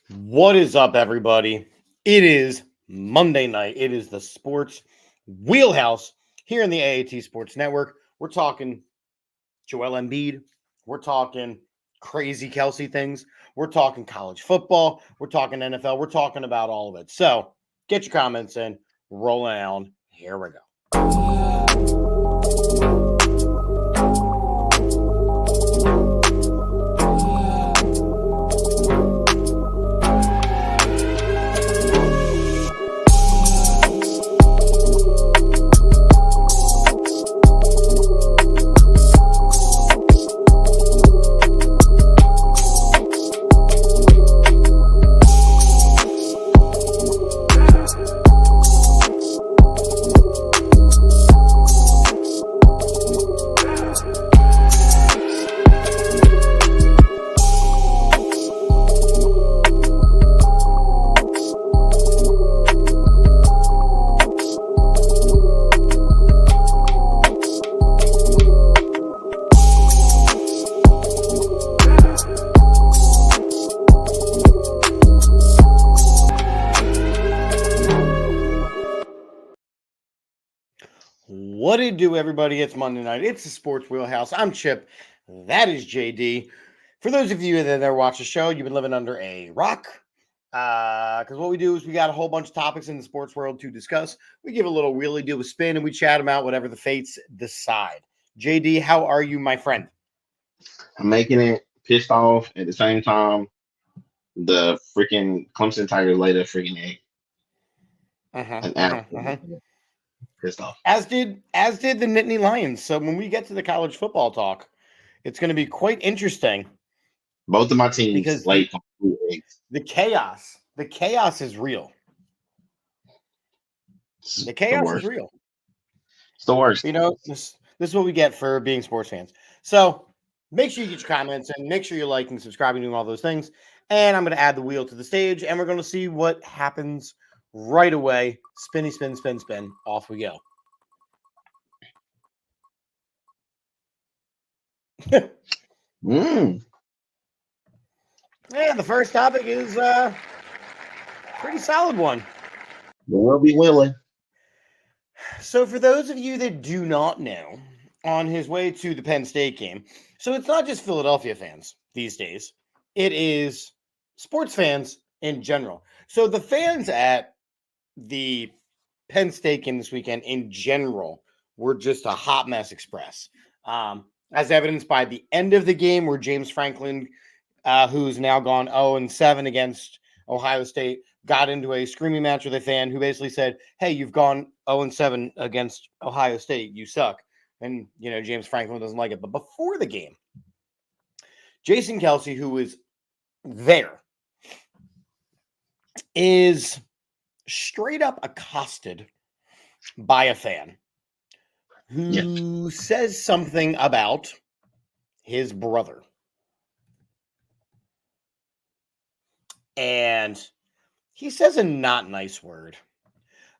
What is up, everybody? It is Monday night. It is the Sports Wheelhouse here in the AAT Sports Network. We're talking Joel Embiid. We're talking crazy Kelsey things. We're talking college football. We're talking NFL. We're talking about all of it. So get your comments in. Rolling on. Here we go. What it do, everybody? It's Monday night. It's the Sports Wheelhouse. I'm Chip. That is JD. For those of you that never watch the show, you've been living under a rock. Because what we do is we got a whole bunch of topics in the sports world to discuss. We give a little wheelie, do a spin, and we chat them out, whatever the fates decide. JD, how are you, my friend? I'm making it pissed off at the same time. The freaking Clemson Tigers laid a freaking egg. An apple. Pissed off. As did the Nittany Lions. So when we get to the college football talk, it's going to be quite interesting. Both of my teams Because laid complete eggs. The chaos is real. It's The chaos worst. is real. It's the worst. You know, this is what we get for being sports fans. So make sure you get your comments and make sure you're liking, subscribing, doing all those things. And I'm going to add the wheel to the stage, and we're going to see what happens right away. Spinny, spin, spin, spin. Off we go. Mm. Yeah, the first topic is pretty solid one. We'll be willing. So for those of you that do not know, on his way to the Penn State game, so it's not just Philadelphia fans these days. It is sports fans in general. So the fans at the Penn State game this weekend in general were just a hot mess express. As evidenced by the end of the game where James Franklin, who's now gone 0-7 against Ohio State, got into a screaming match with a fan who basically said, "Hey, you've gone 0-7 against Ohio State. You suck." And, James Franklin doesn't like it. But before the game, Jason Kelsey, who was there, is straight up accosted by a fan who says something about his brother. And he says a not nice word,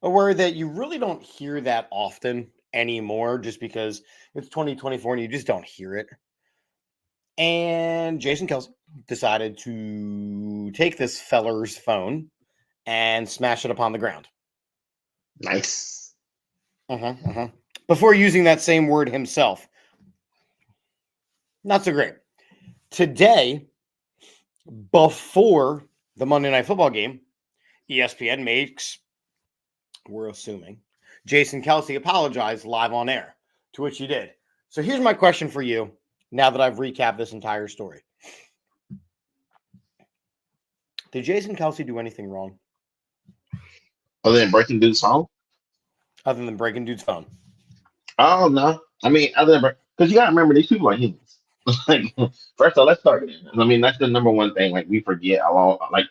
a word that you really don't hear that often anymore just because it's 2024 and you just don't hear it. And Jason Kelsey decided to take this feller's phone and smash it upon the ground. Nice. Before using that same word himself. Not so great. Today, before the Monday Night Football game, ESPN makes, we're assuming, Jason Kelsey apologized live on air, to which he did. So here's my question for you, now that I've recapped this entire story. Did Jason Kelsey do anything wrong? Other than breaking dude's phone? Other than breaking dude's phone? Oh, no. I mean, other than because you got to remember, these people are humans. Like, first of all, let's start there. I mean, that's the number one thing. Like, we forget how long, like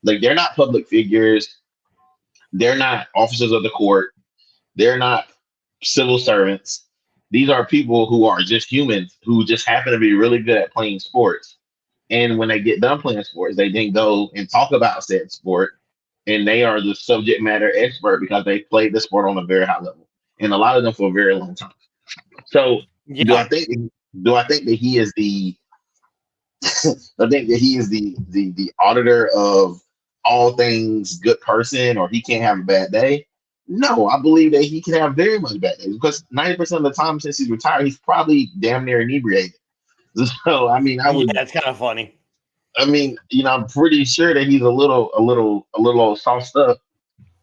they're not public figures. They're not officers of the court. They're not civil servants. These are people who are just humans who just happen to be really good at playing sports. And when they get done playing sports, they then go and talk about said sport. And they are the subject matter expert because they played the sport on a very high level. And a lot of them for a very long time. So do I think that he is the I think that he is the auditor of all things good person, or he can't have a bad day. No, I believe that he can have very much bad days because 90% of the time since he's retired, he's probably damn near inebriated. So I mean, Yeah, it's kind of funny. I'm pretty sure that he's a little soft up.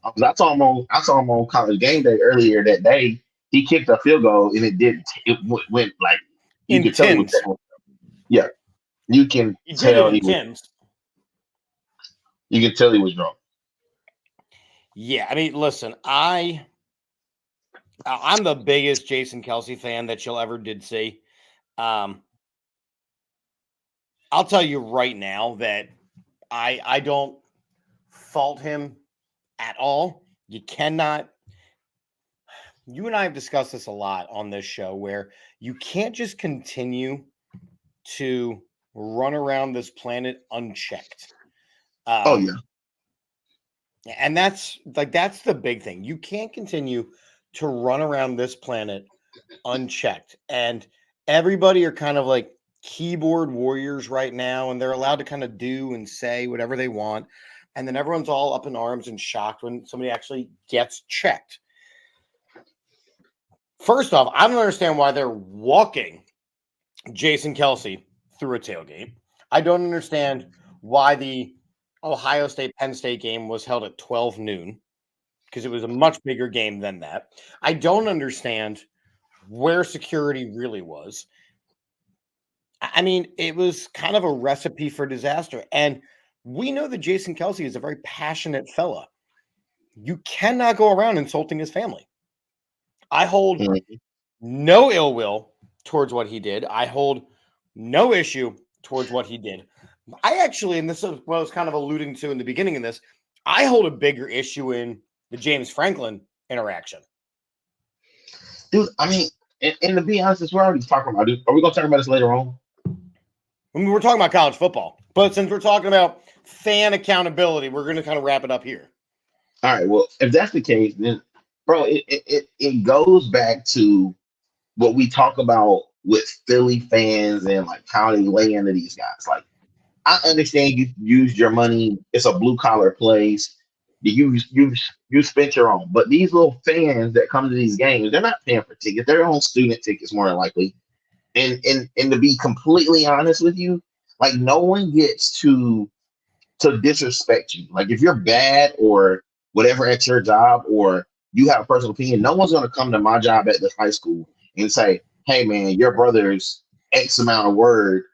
I saw him on college game day earlier that day. He kicked a field goal and went like you In could tell he was, tins. yeah, you can He did it tell in tins. you can tell he was drunk. Yeah, I mean, listen, I'm the biggest Jason Kelsey fan that you'll ever did see. Um, I'll tell you right now that I don't fault him at all. You cannot. You and I have discussed this a lot on this show, where you can't just continue to run around this planet unchecked. Oh yeah. And that's the big thing. You can't continue to run around this planet unchecked. And everybody are kind of like keyboard warriors right now, and they're allowed to kind of do and say whatever they want. And then everyone's all up in arms and shocked when somebody actually gets checked. First off, I don't understand why they're walking Jason Kelsey through a tailgate. I don't understand why the Ohio State Penn State game was held at 12 noon, because it was a much bigger game than that. I don't understand where security really was. I mean, it was kind of a recipe for disaster. And we know that Jason Kelsey is a very passionate fella. You cannot go around insulting his family. I hold no ill will towards what he did. I hold no issue towards what he did. I actually, and this is what I was kind of alluding to in the beginning of this, I hold a bigger issue in the James Franklin interaction. Dude, I mean, and to be honest, we're already talking about it. Are we going to talk about this later on? I mean, we're talking about college football, but since we're talking about fan accountability, we're going to kind of wrap it up here. All right. Well, if that's the case, then, bro, it goes back to what we talk about with Philly fans and like how they lay into these guys. Like, I understand you used your money. It's a blue collar place. You spent your own, but these little fans that come to these games, they're not paying for tickets. They're on student tickets more than likely. And to be completely honest with you, like no one gets to disrespect you. Like if you're bad or whatever at your job, or you have a personal opinion, no one's going to come to my job at the high school and say, "Hey man, your brother's X amount of word,"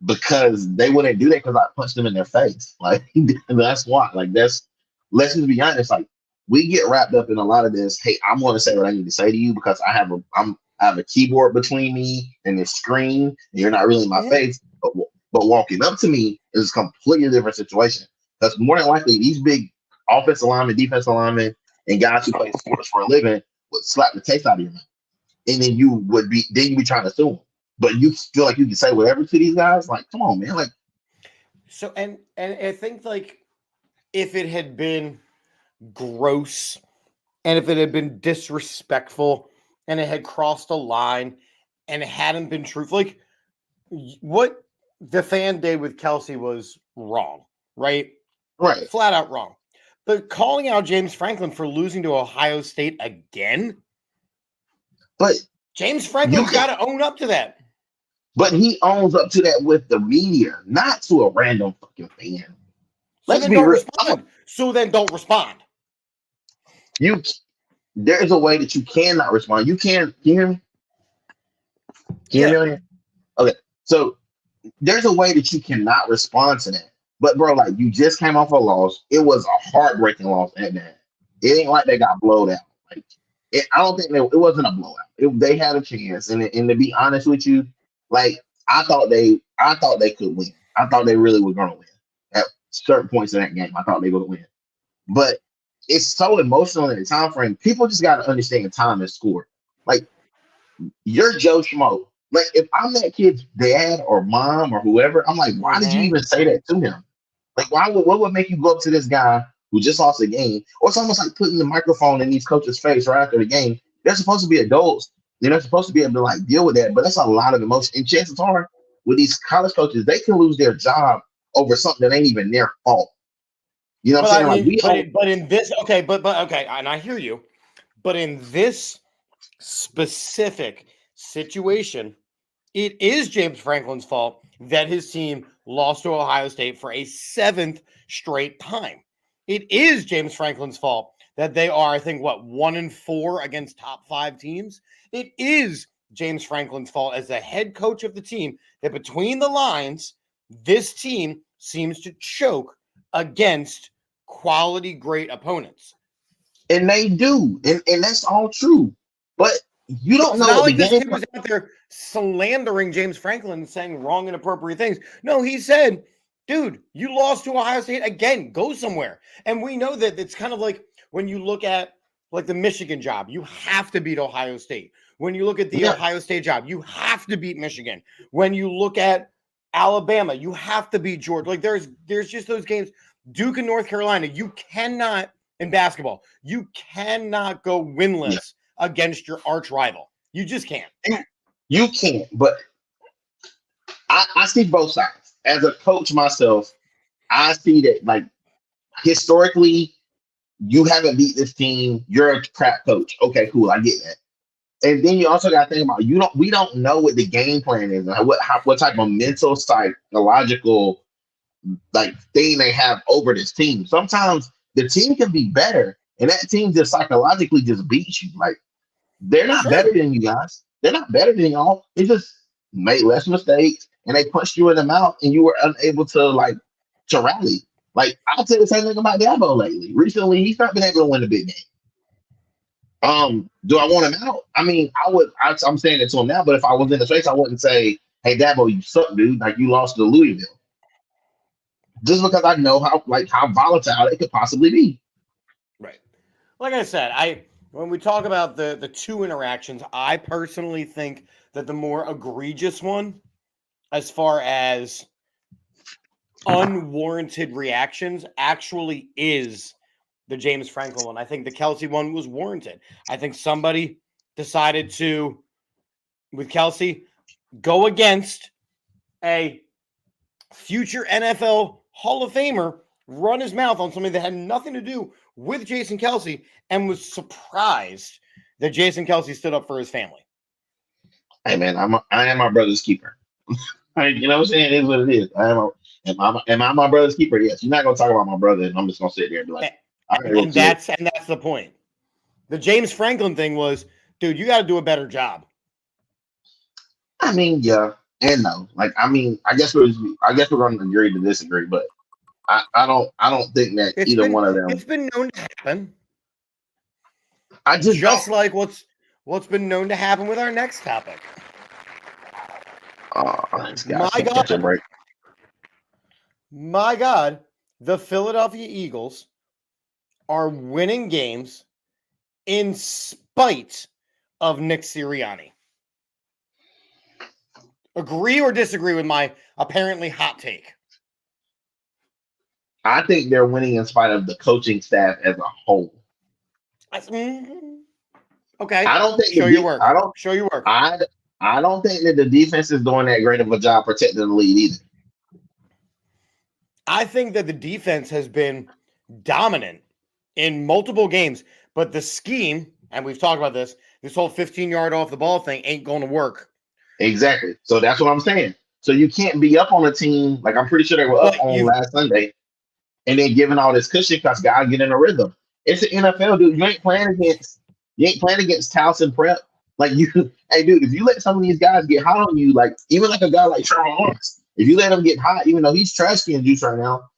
because they wouldn't do that because I punched them in their face. Like that's why. Like let's just be honest. Like we get wrapped up in a lot of this. Hey, I'm going to say what I need to say to you because I have a keyboard between me and this screen, and you're not really in my face. But walking up to me is a completely different situation. Because more than likely, these big offensive linemen, defensive linemen, and guys who play sports for a living would slap the taste out of your mouth. And then you'd be trying to sue them. But you feel like you can say whatever to these guys? Like, come on, man. Like, so and I think like if it had been gross and if it had been disrespectful and it had crossed a line and it hadn't been truthful, like what the fan did with Kelsey was wrong, right? right. Flat out wrong. But calling out James Franklin for losing to Ohio State again, but James Franklin's got to own up to that. But he owns up to that with the media, not to a random fucking fan. Let's be real. So then don't respond. There's a way that you cannot respond. You can hear me? Can you hear me? Okay. So there's a way that you cannot respond to that. But bro, like you just came off a loss. It was a heartbreaking loss at that. It ain't like they got blowed out. Like I don't think it wasn't a blowout. They had a chance, and to be honest with you, like I thought they could win. I thought they really were going to win at certain points in that game. I thought they would win, but it's so emotional in the time frame. People just got to understand time and score. Like you're Joe Schmo. Like if I'm that kid's dad or mom or whoever, I'm like, why did you even say that to him? Like, what would make you go up to this guy who just lost a game? Or it's almost like putting the microphone in these coaches' face right after the game. They're supposed to be adults. They're not supposed to be able to like deal with that. But that's a lot of emotion. And chances are, with these college coaches, they can lose their job over something that ain't even their fault. You know what I'm saying? Like but in this, okay, but okay, and I hear you, but in this specific situation, it is James Franklin's fault that his team lost to Ohio State for a 7th straight time. It is James Franklin's fault that they are, I think, 1-4 against top 5 teams. It is James Franklin's fault as the head coach of the team that between the lines, this team seems to choke against quality, great opponents. And they do. And that's all true. But you don't It's know not what like the this game kid was out there slandering James Franklin and saying wrong and appropriate things. No, he said, dude, you lost to Ohio State again. Go somewhere. And we know that it's kind of like when you look at like the Michigan job, you have to beat Ohio State. When you look at the Ohio State job, you have to beat Michigan. When you look at Alabama, you have to beat Georgia. Like there's just those games. Duke and North Carolina, you cannot in basketball, you cannot go winless against your arch rival. You just can't. You can't, but I see both sides. As a coach myself, I see that like historically, you haven't beat this team. You're a crap coach. Okay, cool. I get that. And then you also got to think about we don't know what the game plan is and what type of mental psychological like thing they have over this team. Sometimes the team can be better, and that team just psychologically just beats you. Like they're not better than you guys. They're not better than y'all. They just made less mistakes and they punched you in the mouth, and you were unable to rally. Like I'll tell you the same thing about Dabo lately. Recently, he's not been able to win a big game. Do I want him out? I mean, I would. I'm saying it to him now, but if I was in the space, I wouldn't say, "Hey, Dabo, you suck, dude. Like you lost to Louisville." Just because I know how volatile it could possibly be. Right. Like I said, when we talk about the 2 interactions, I personally think that the more egregious one, as far as unwarranted reactions, actually is the James Franklin one. I think the Kelsey one was warranted. I think somebody decided to, with Kelsey, go against a future NFL Hall of Famer, run his mouth on something that had nothing to do with Jason Kelsey, and was surprised that Jason Kelsey stood up for his family. Hey man, I am my brother's keeper. You know what I'm saying? It is what it is. Am I my brother's keeper? Yes. You're not gonna talk about my brother, and I'm just gonna sit there and be like, and that's the point. The James Franklin thing was, dude, you got to do a better job. I mean, yeah and no. Like, I mean, I guess we're going to agree to disagree, but I don't think that either one of them. It's been known to happen. I just like what's been known to happen with our next topic. My God, the Philadelphia Eagles are winning games in spite of Nick Sirianni. Agree or disagree with my apparently hot take? I think they're winning in spite of the coaching staff as a whole. Okay. I don't think show your work. I don't think that the defense is doing that great of a job protecting the lead either. I think that the defense has been dominant in multiple games, but the scheme, and we've talked about this whole 15-yard off the ball thing ain't going to work. Exactly. So that's what I'm saying. So you can't be up on a team, like I'm pretty sure they were up on last Sunday, and then giving all this cushion because guys get in a rhythm. It's the NFL, dude. You ain't playing against Towson Prep. Like hey, dude, if you let some of these guys get hot on you, like even like a guy like Trevor Lawrence, if you let him get hot, even though he's trash can juice right now,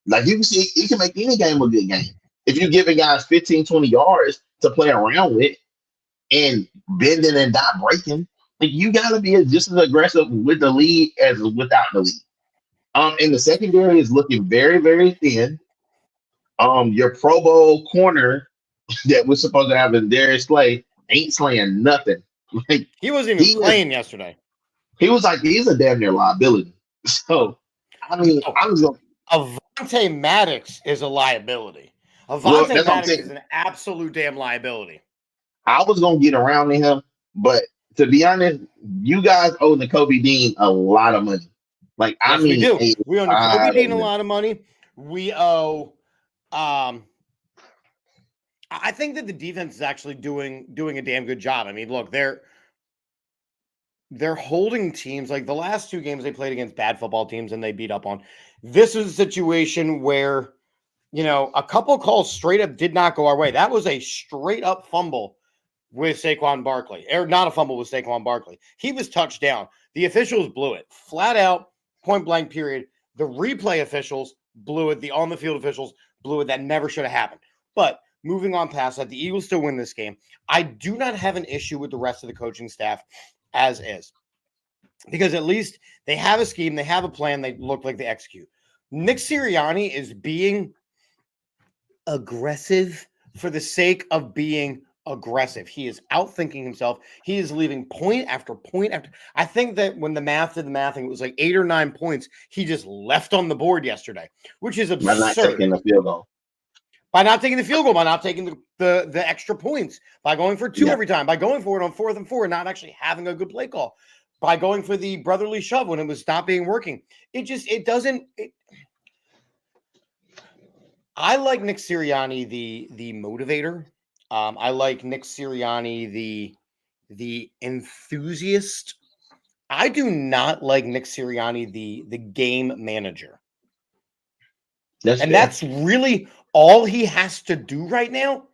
like you can see, he can make any game a good game. If you're giving guys 15, 20 yards to play around with and bending and not breaking, like you got to be just as aggressive with the lead as without the lead. And the secondary is looking very, very thin. Your Pro Bowl corner that we're supposed to have in Darius Slay ain't slaying nothing. Like he wasn't even playing yesterday. He was like, he's a damn near liability. So, I mean, Avonte Maddox is a liability. Avonte Maddox is an absolute damn liability. I was going to get around to him, but to be honest, you guys owe N'Kobe Dean a lot of money. Like, I Yes, we mean, do. a We owe lot Kobe of Dean a money. lot of money. We owe. I think that the defense is actually doing a damn good job. I mean, look, they're holding teams like the last two games they played against bad football teams and they beat up on. This is a situation where a couple calls straight up did not go our way. That was a straight up fumble with Saquon Barkley, or not a fumble with Saquon Barkley. He was touched down. The officials blew it flat out, point blank. Period. The replay officials blew it. The on the field officials blew it. That never should have happened. But moving on past that, the Eagles still win this game. I do not have an issue with the rest of the coaching staff as is, because at least they have a scheme, they have a plan, they look like they execute. Nick Sirianni is being aggressive for the sake of being aggressive. He is outthinking himself. He is leaving point after point after. I think that when the math did the mathing, it was like 8 or 9 points he just left on the board yesterday, which is By not absurd. taking the field goal. By not taking the field goal, by not taking the extra points, by going for 2 every time, by going for it on 4th and 4 and not actually having a good play call, by going for the brotherly shove when it was not being working. It doesn't. I like Nick Sirianni, the motivator. I like Nick Sirianni, the enthusiast. I do not like Nick Sirianni, the game manager. That's really all he has to do right now.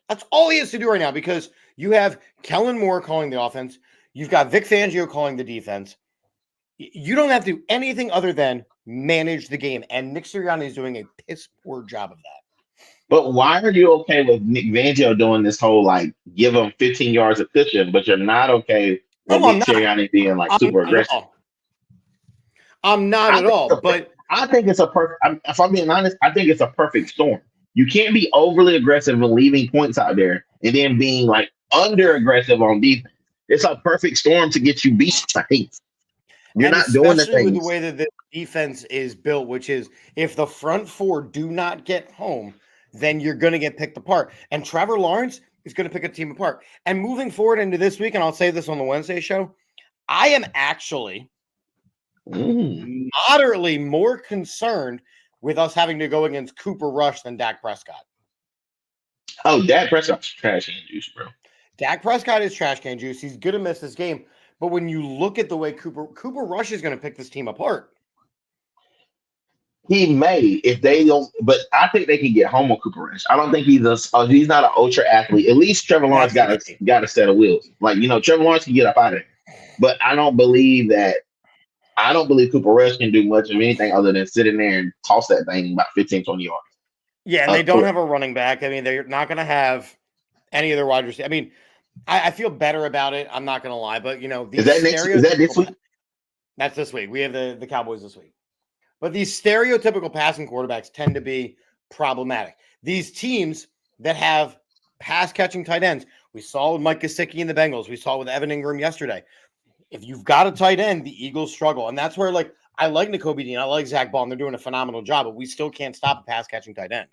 That's all he has to do right now, because you have Kellen Moore calling the offense. You've got Vic Fangio calling the defense. You don't have to do anything other than manage the game. And Nick Sirianni is doing a piss poor job of that. But why are you okay with Nick Fangio doing this whole like give him 15 yards of cushion, but you're not okay with Nick Sirianni being like super aggressive? I'm not at all. But I think it's a perfect. If I'm being honest, I think it's a perfect storm. You can't be overly aggressive and leaving points out there, and then being like under aggressive on defense. It's a perfect storm to get you beat. You're not doing the things. With the way that the defense is built, which is if the front four do not get home, then you're going to get picked apart. And Trevor Lawrence is going to pick a team apart. And moving forward into this week, and I'll say this on the Wednesday show, I am actually moderately more concerned with us having to go against Cooper Rush than Dak Prescott. Oh, Dak Prescott's trash can juice, bro. Dak Prescott is trash can juice. He's going to miss this game. But when you look at the way Cooper Rush is going to pick this team apart. He may if they don't, but I think they can get home on Cooper Rush. I don't think he's not an ultra athlete. At least Trevor Lawrence got a set of wheels. Like, Trevor Lawrence can get up out of there. But I don't believe Cooper Rush can do much of anything other than sit in there and toss that thing about 15, 20 yards. Yeah, and they don't have a running back. I mean, they're not going to have any of their wide receivers. I mean, I feel better about it. I'm not going to lie, but is that this week? That's this week. We have the Cowboys this week. But these stereotypical passing quarterbacks tend to be problematic. These teams that have pass catching tight ends, we saw with Mike Gesicki and the Bengals. We saw with Evan Ingram yesterday. If you've got a tight end, the Eagles struggle, and that's where I like N'Kobe Dean, I like Zach Ball, and they're doing a phenomenal job, but we still can't stop a pass catching tight end.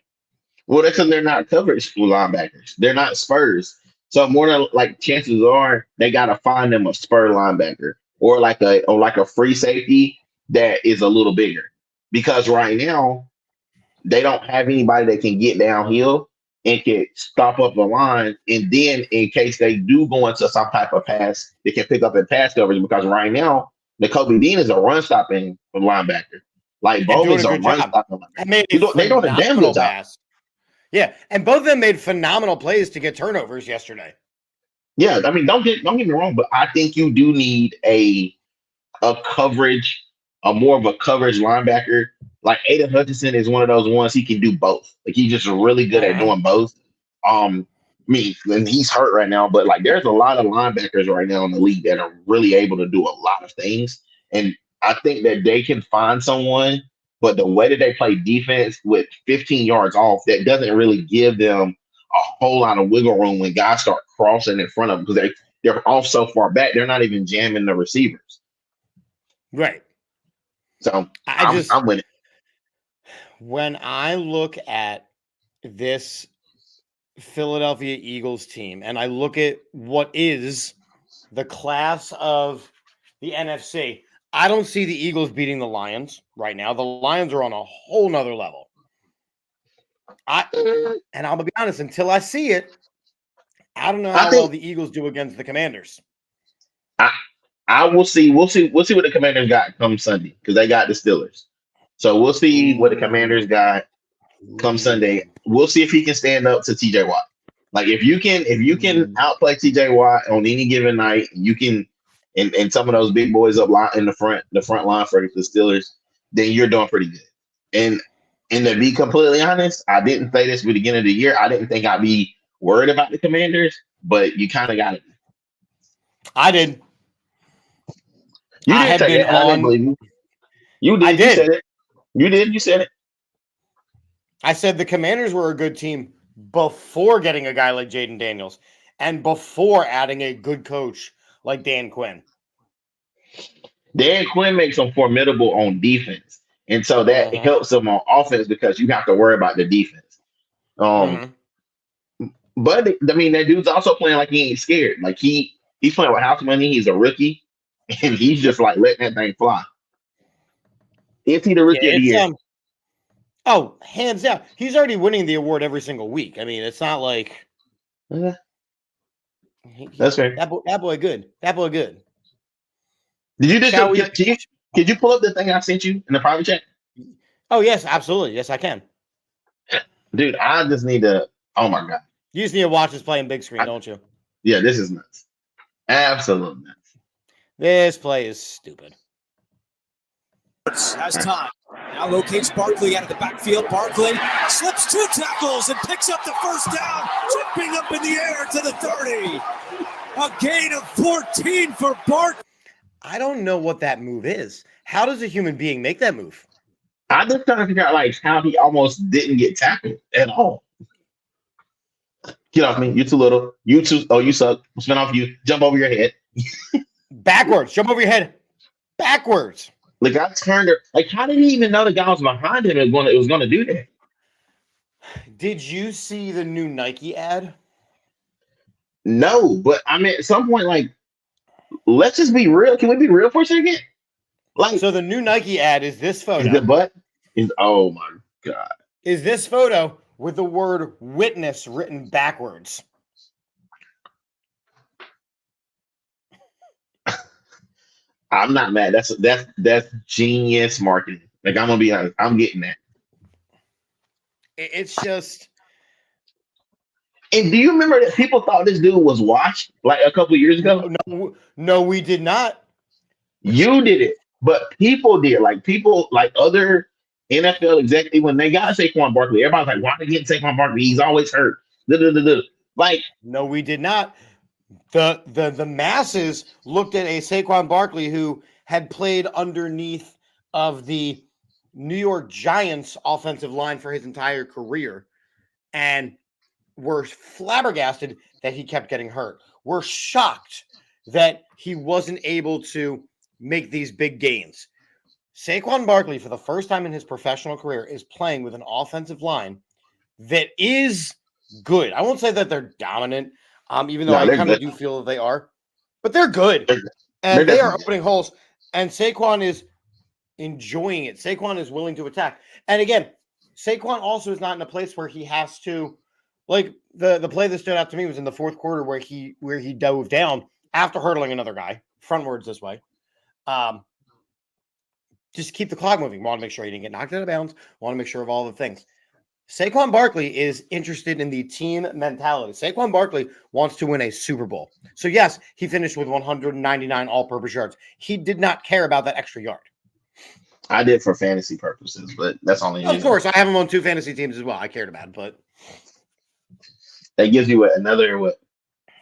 Well, that's because they're not coverage linebackers. They're not Spurs. So more than chances are they got to find them a spur linebacker or like a free safety that is a little bigger, because right now they don't have anybody that can get downhill and can stop up the line. And then in case they do go into some type of pass, they can pick up in pass coverage, because right now N'Kobe Dean is a run stopping linebacker. Like Bowman's a run stopping linebacker. They doing a damn good job. Yeah, and both of them made phenomenal plays to get turnovers yesterday. Yeah, I mean, don't get me wrong, but I think you do need a coverage, more of a coverage linebacker. Like Aiden Hutchinson is one of those ones, he can do both. Like, he's just really good at doing both. And he's hurt right now, but there's a lot of linebackers right now in the league that are really able to do a lot of things. And I think that they can find someone, but the way that they play defense with 15 yards off, that doesn't really give them a whole lot of wiggle room when guys start crossing in front of them, because they're off so far back, they're not even jamming the receivers. Right. So I'm with it. When I look at this Philadelphia Eagles team and I look at what is the class of the NFC, I don't see the Eagles beating the Lions right now. The Lions are on a whole nother level. And I'm gonna be honest, until I see it, I don't know I how well think the Eagles do against the Commanders. I I will see. We'll see what the Commanders got come Sunday because they got the Steelers. So we'll see what the Commanders got come Sunday. We'll see if he can stand up to TJ Watt. Like if you can outplay TJ Watt on any given night, you can and some of those big boys up line in the front line for the Steelers, then you're doing pretty good. And and to be completely honest, I didn't say this at the beginning of the year. I didn't think I'd be worried about the Commanders, but you kind of got it. I did. You I did had say been it, and I didn't on. believe you. You I did. You said did. it. You did. You said it. I said the Commanders were a good team before getting a guy like Jaden Daniels and before adding a good coach like Dan Quinn. Dan Quinn makes them formidable on defense, and so that helps them on offense because you have to worry about the defense. Um, but I mean, that dude's also playing like he ain't scared. Like he's playing with house money. He's a rookie, and he's just like letting that thing fly. Is he the Yeah, rookie of the it's year? Oh, hands down. He's already winning the award every single week. I mean, it's not like Yeah, that's fair. that boy good. That boy good. Did you just Shall we? could you pull up the thing I sent you in the private chat? Oh, yes, absolutely. Yes, I can. Dude, I just need to. Oh my god. You just need to watch us play in big screen, don't you? Yeah, this is nuts. Absolute nuts. This play is stupid. Has time. Now locates Barkley out of the backfield. Barkley slips 2 tackles and picks up the first down, jumping up in the air to the 30. A gain of 14 for Barkley. I don't know what that move is. How does a human being make that move? I just trying to figure out like how he almost didn't get tackled at all. Get off me. You're too little. You too. Oh, you suck. Spin off you. Jump over your head. Backwards. Jump over your head. Backwards. Like I turned her. Like, how did he even know the guy was behind him and was going to do that? Did you see the new Nike ad? No, but I mean, at some point, like, let's just be real. Can we be real for a second? Like, so the new Nike ad is this photo. Is the butt? Oh my god. Is this photo with the word witness written backwards? I'm not mad. That's genius marketing. Like I'm gonna be honest, I'm getting that. It's just. And do you remember that people thought this dude was washed like a couple years ago? No, we did not. You did it, but people did. Like people, like other NFL executives, when they got Saquon Barkley, everybody's like, "Why are they getting Saquon Barkley? He's always hurt." Like, no, we did not. The masses looked at a Saquon Barkley who had played underneath of the New York Giants offensive line for his entire career and were flabbergasted that he kept getting hurt. We're shocked that he wasn't able to make these big gains. Saquon Barkley, for the first time in his professional career, is playing with an offensive line that is good. I won't say that they're dominant, even though I kind of do feel that they are, but they're good. And they are opening holes. And Saquon is enjoying it. Saquon is willing to attack. And again, Saquon also is not in a place where he has to, like the play that stood out to me was in the fourth quarter where he dove down after hurdling another guy frontwards this way. Just keep the clock moving. Want to make sure he didn't get knocked out of bounds. Want to make sure of all the things. Saquon Barkley is interested in the team mentality. Saquon Barkley wants to win a Super Bowl. So yes, he finished with 199 all-purpose yards. He did not care about that extra yard. I did for fantasy purposes, but that's only. Of course, I have him on 2 fantasy teams as well. I cared about it, but that gives you another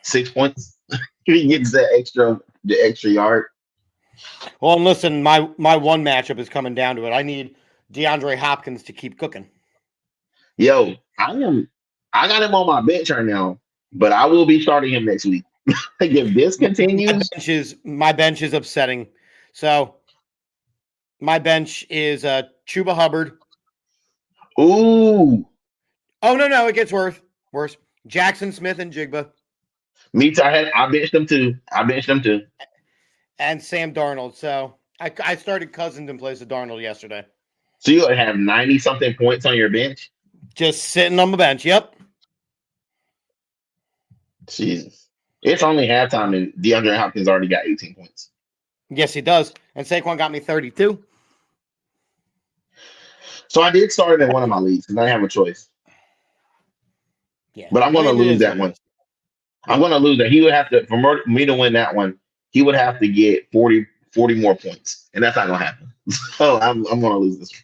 6 points. He gets the extra yard. Well, and listen, my one matchup is coming down to it. I need DeAndre Hopkins to keep cooking. Yo, I got him on my bench right now, but I will be starting him next week. Like if this continues, my bench is upsetting. So my bench is Chuba Hubbard. Ooh. Oh no, it gets worse. Jackson Smith and Jigba. Me too. I benched them too. And Sam Darnold. So I started Cousins in place of Darnold yesterday. So you have 90 something points on your bench. Just sitting on the bench. Yep. Jesus, it's only halftime and DeAndre Hopkins already got 18 points. Yes, he does. And Saquon got me 32. So I did start in one of my leagues because I didn't have a choice. Yeah. But I'm going to lose that one. I'm going to lose that. He would have to, for me to win that one, he would have to get 40 more points. And that's not going to happen. So I'm going to lose this one.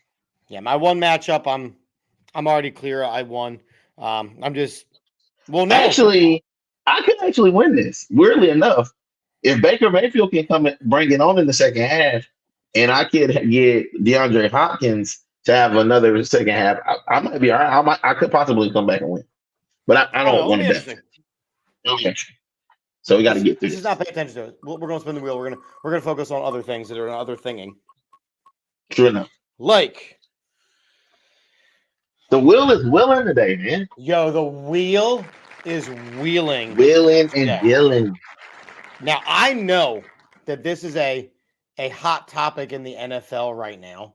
Yeah, my one matchup, I'm already clear. I won. I'm just Actually, I could actually win this. Weirdly enough, if Baker Mayfield can come and bring it on in the second half, and I could get DeAndre Hopkins to have another second half, I might be all right. I could possibly come back and win, but I don't want to bet. Okay, so we got to get through. This is not pay attention to it. We're going to spin the wheel. We're going to focus on other things that are other thinging. True enough. Like the wheel is wheeling today, man. Yo, the wheel is wheeling. Wheeling and dealing. Now, I know that this is a hot topic in the NFL right now.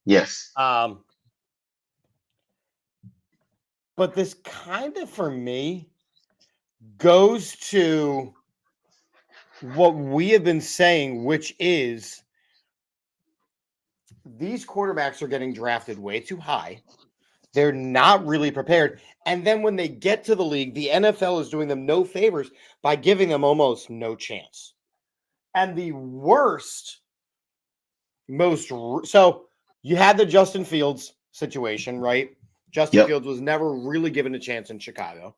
Yes. But this kind of, for me, goes to what we have been saying, which is these quarterbacks are getting drafted way too high. They're not really prepared. And then when they get to the league, the NFL is doing them no favors by giving them almost no chance. And the so you had the Justin Fields situation, right? Justin Fields was never really given a chance in Chicago.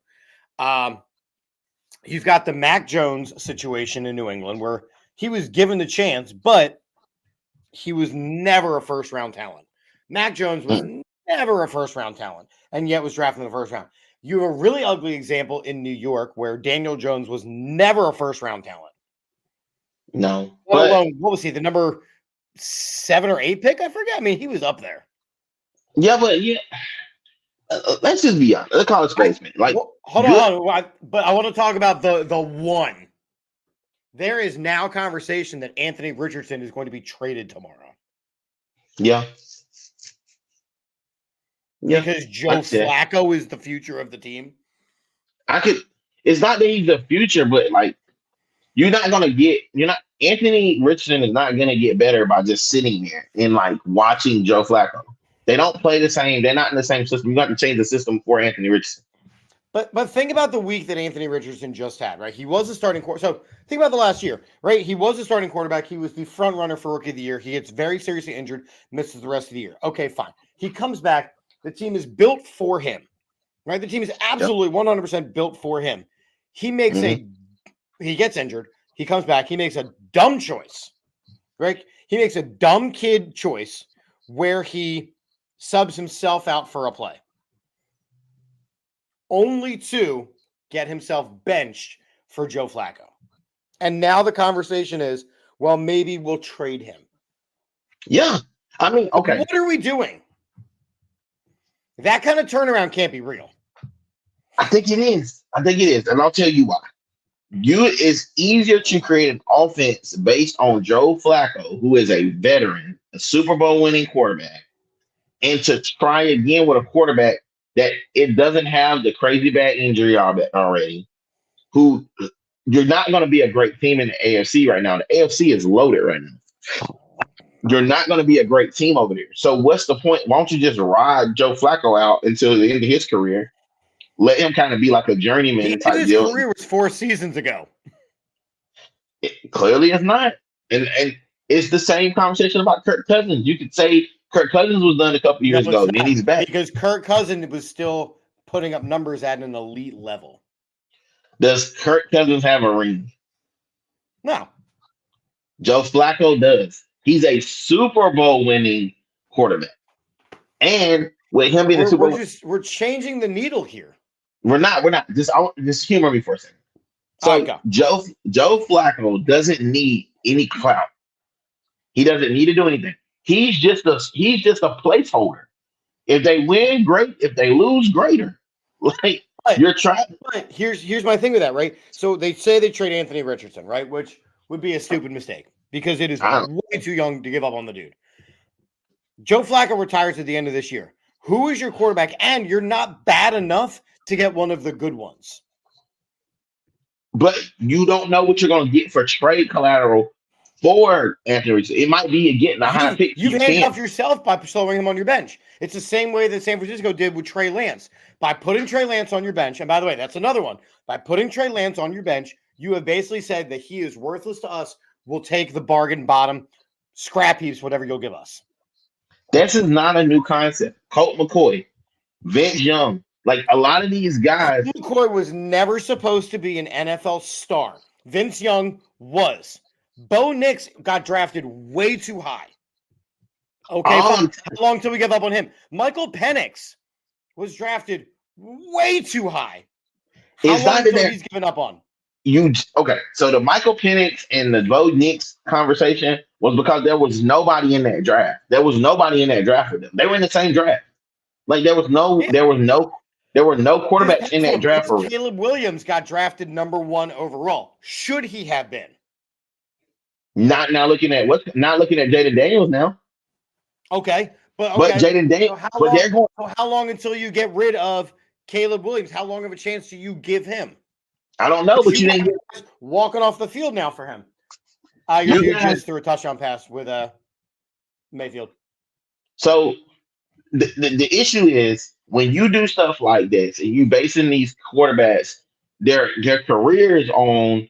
You've got the Mac Jones situation in New England where he was given the chance, but he was never a first-round talent. Mac Jones was never a first-round talent, and yet was drafted in the first round. You have a really ugly example in New York where Daniel Jones was never a first-round talent. No. What was he, the number 7 or 8 pick? I forget. I mean, he was up there. Yeah, but let's just be honest. The college basement. Like, hold on. But I want to talk about the one. There is now conversation that Anthony Richardson is going to be traded tomorrow. Yeah. Because Joe Flacco is the future of the team. It's not that he's the future, but like, Anthony Richardson is not going to get better by just sitting there and like watching Joe Flacco. They don't play the same. They're not in the same system. You got to change the system for Anthony Richardson. But think about the week that Anthony Richardson just had, right? He was a starting quarterback. So think about the last year, right? He was a starting quarterback. He was the front runner for Rookie of the Year. He gets very seriously injured, misses the rest of the year. Okay, fine. He comes back. The team is built for him, right? The team is absolutely 100% built for him. He makes he gets injured. He comes back. He makes a dumb choice, right? He makes a dumb kid choice where he subs himself out for a play, only to get himself benched for Joe Flacco. And now the conversation is, well, maybe we'll trade him. Yeah. I mean, okay. What are we doing? That kind of turnaround can't be real. I think it is. And I'll tell you why. It's easier to create an offense based on Joe Flacco, who is a veteran, a Super Bowl winning quarterback, and to try again with a quarterback that it doesn't have the crazy bad injury already, who you're not going to be a great team in the AFC right now. The AFC is loaded right now. You're not going to be a great team over there. So what's the point? Why don't you just ride Joe Flacco out until the end of his career? Let him kind of be like a journeyman type his deal. His career was 4 seasons ago. Clearly it's not. And it's the same conversation about Kirk Cousins. You could say Kirk Cousins was done a couple years ago, and then he's back. Because Kirk Cousins was still putting up numbers at an elite level. Does Kirk Cousins have a ring? No. Joe Flacco does. He's a Super Bowl winning quarterback. And with him being a Super Bowl, we're changing the needle here. We're not. Just humor me for a second. So Joe Flacco doesn't need any clout. He doesn't need to do anything. He's just a placeholder. If they win, great. If they lose, greater. Like You're trying. But here's my thing with that, right? So they say they trade Anthony Richardson, right? Which would be a stupid mistake because it is way too young to give up on the dude. Joe Flacco retires at the end of this year. Who is your quarterback? And you're not bad enough to get one of the good ones. But you don't know what you're going to get for trade collateral for Anthony Richardson. It might be getting a high pick. You've handcuffed yourself by throwing him on your bench. It's the same way that San Francisco did with Trey Lance. By putting Trey Lance on your bench, and by the way, that's another one. By putting Trey Lance on your bench, you have basically said that he is worthless to us. We'll take the bargain bottom, scrap heaps, whatever you'll give us. This is not a new concept. Colt McCoy, Vince Young, like a lot of these guys. Colt McCoy was never supposed to be an NFL star. Vince Young was. Bo Nix got drafted way too high. Okay, how long till we give up on him? Michael Penix was drafted way too high. How long until he's given up on? So the Michael Penix and the Bo Nix conversation was because there was nobody in that draft. There was nobody in that draft for them. They were in the same draft. Like there were no quarterbacks in that draft. Caleb Williams got drafted number 1 overall. Should he have been? Not looking at Jaden Daniels now. Okay, but Jaden Daniels. So how long until you get rid of Caleb Williams? How long of a chance do you give him? I don't know, but you didn't get walking off the field now for him. You just threw a touchdown pass with Mayfield. So the issue is when you do stuff like this and you basing these quarterbacks their careers on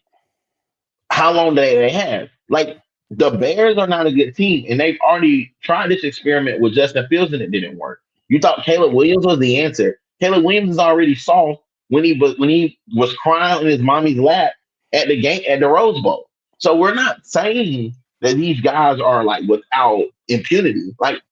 how long they have. Like the Bears are not a good team, and they've already tried this experiment with Justin Fields and it didn't work. You thought Caleb Williams was the answer. Caleb Williams is already soft when he was crying in his mommy's lap at the Rose Bowl. So we're not saying that these guys are like without impunity. Like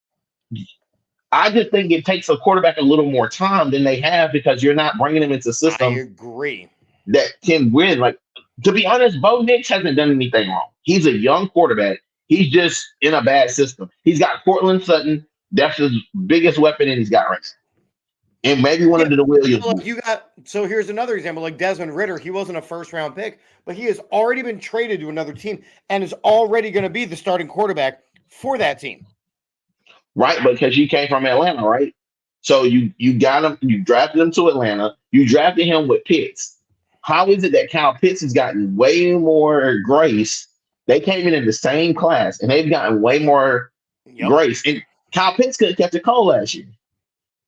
I just think it takes a quarterback a little more time than they have because you're not bringing them into a system. I agree. That can win. Like to be honest, Bo Nix hasn't done anything wrong. He's a young quarterback. He's just in a bad system. He's got Cortland Sutton. That's his biggest weapon, and he's got right now. And maybe one of the Williams. So here's another example, like Desmond Ridder. He wasn't a first-round pick, but he has already been traded to another team and is already going to be the starting quarterback for that team. Right, because he came from Atlanta, right? So you got him, you drafted him to Atlanta, you drafted him with Pitts. How is it that Kyle Pitts has gotten way more grace? They came in the same class, and they've gotten way more grace. And Kyle Pitts couldn't catch a cold last year.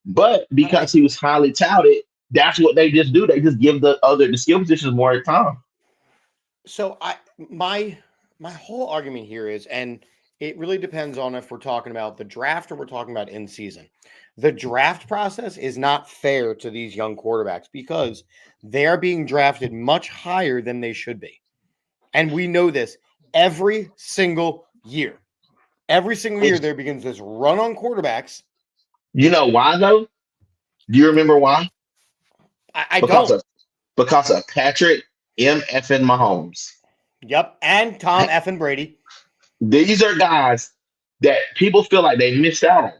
But because he was highly touted, that's what they just do. They just give the skill positions more time. So my whole argument here is, and it really depends on if we're talking about the draft or we're talking about in season. The draft process is not fair to these young quarterbacks because they are being drafted much higher than they should be. And we know this every single year. Every single year there begins this run on quarterbacks. You know why, though? Do you remember why? I don't. Because of Patrick M. Effin Mahomes. Yep, and Tom Effin Brady. These are guys that people feel like they missed out on.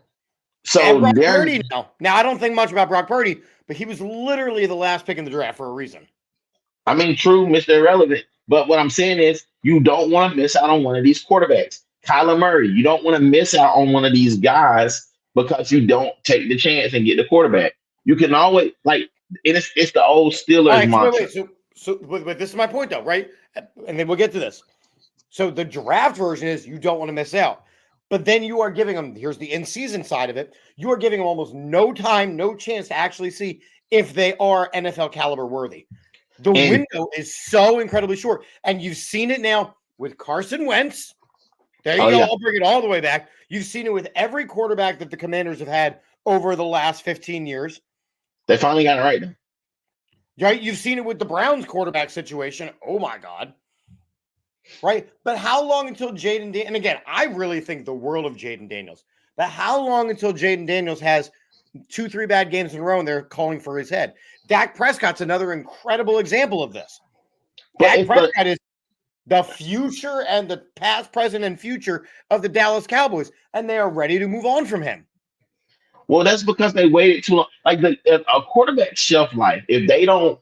So and Brock Purdy now. Now, I don't think much about Brock Purdy, but he was literally the last pick in the draft for a reason. I mean, true, Mr. Irrelevant. But what I'm saying is you don't want to miss out on one of these quarterbacks. Kyler Murray, you don't want to miss out on one of these guys because you don't take the chance and get the quarterback. You can always, like, it's the old Steelers mantra. But this is my point, though, right? And then we'll get to this. So the draft version is you don't want to miss out. But then you are giving them, here's the in-season side of it, you are giving them almost no time, no chance to actually see if they are NFL caliber worthy. The window is so incredibly short. And you've seen it now with Carson Wentz. There you go. Yeah. I'll bring it all the way back. You've seen it with every quarterback that the Commanders have had over the last 15 years. They finally got it right now. Right? You've seen it with the Browns quarterback situation. Oh, my God. Right? But how long until Jaden Daniels, and again, I really think the world of Jaden Daniels, but how long until Jaden Daniels has 2-3 bad games in a row and they're calling for his head? Dak Prescott's another incredible example of this. Dak Prescott is the future and the past, present, and future of the Dallas Cowboys, and they are ready to move on from him. Well, that's because they waited too long. Like a quarterback shelf life, if they don't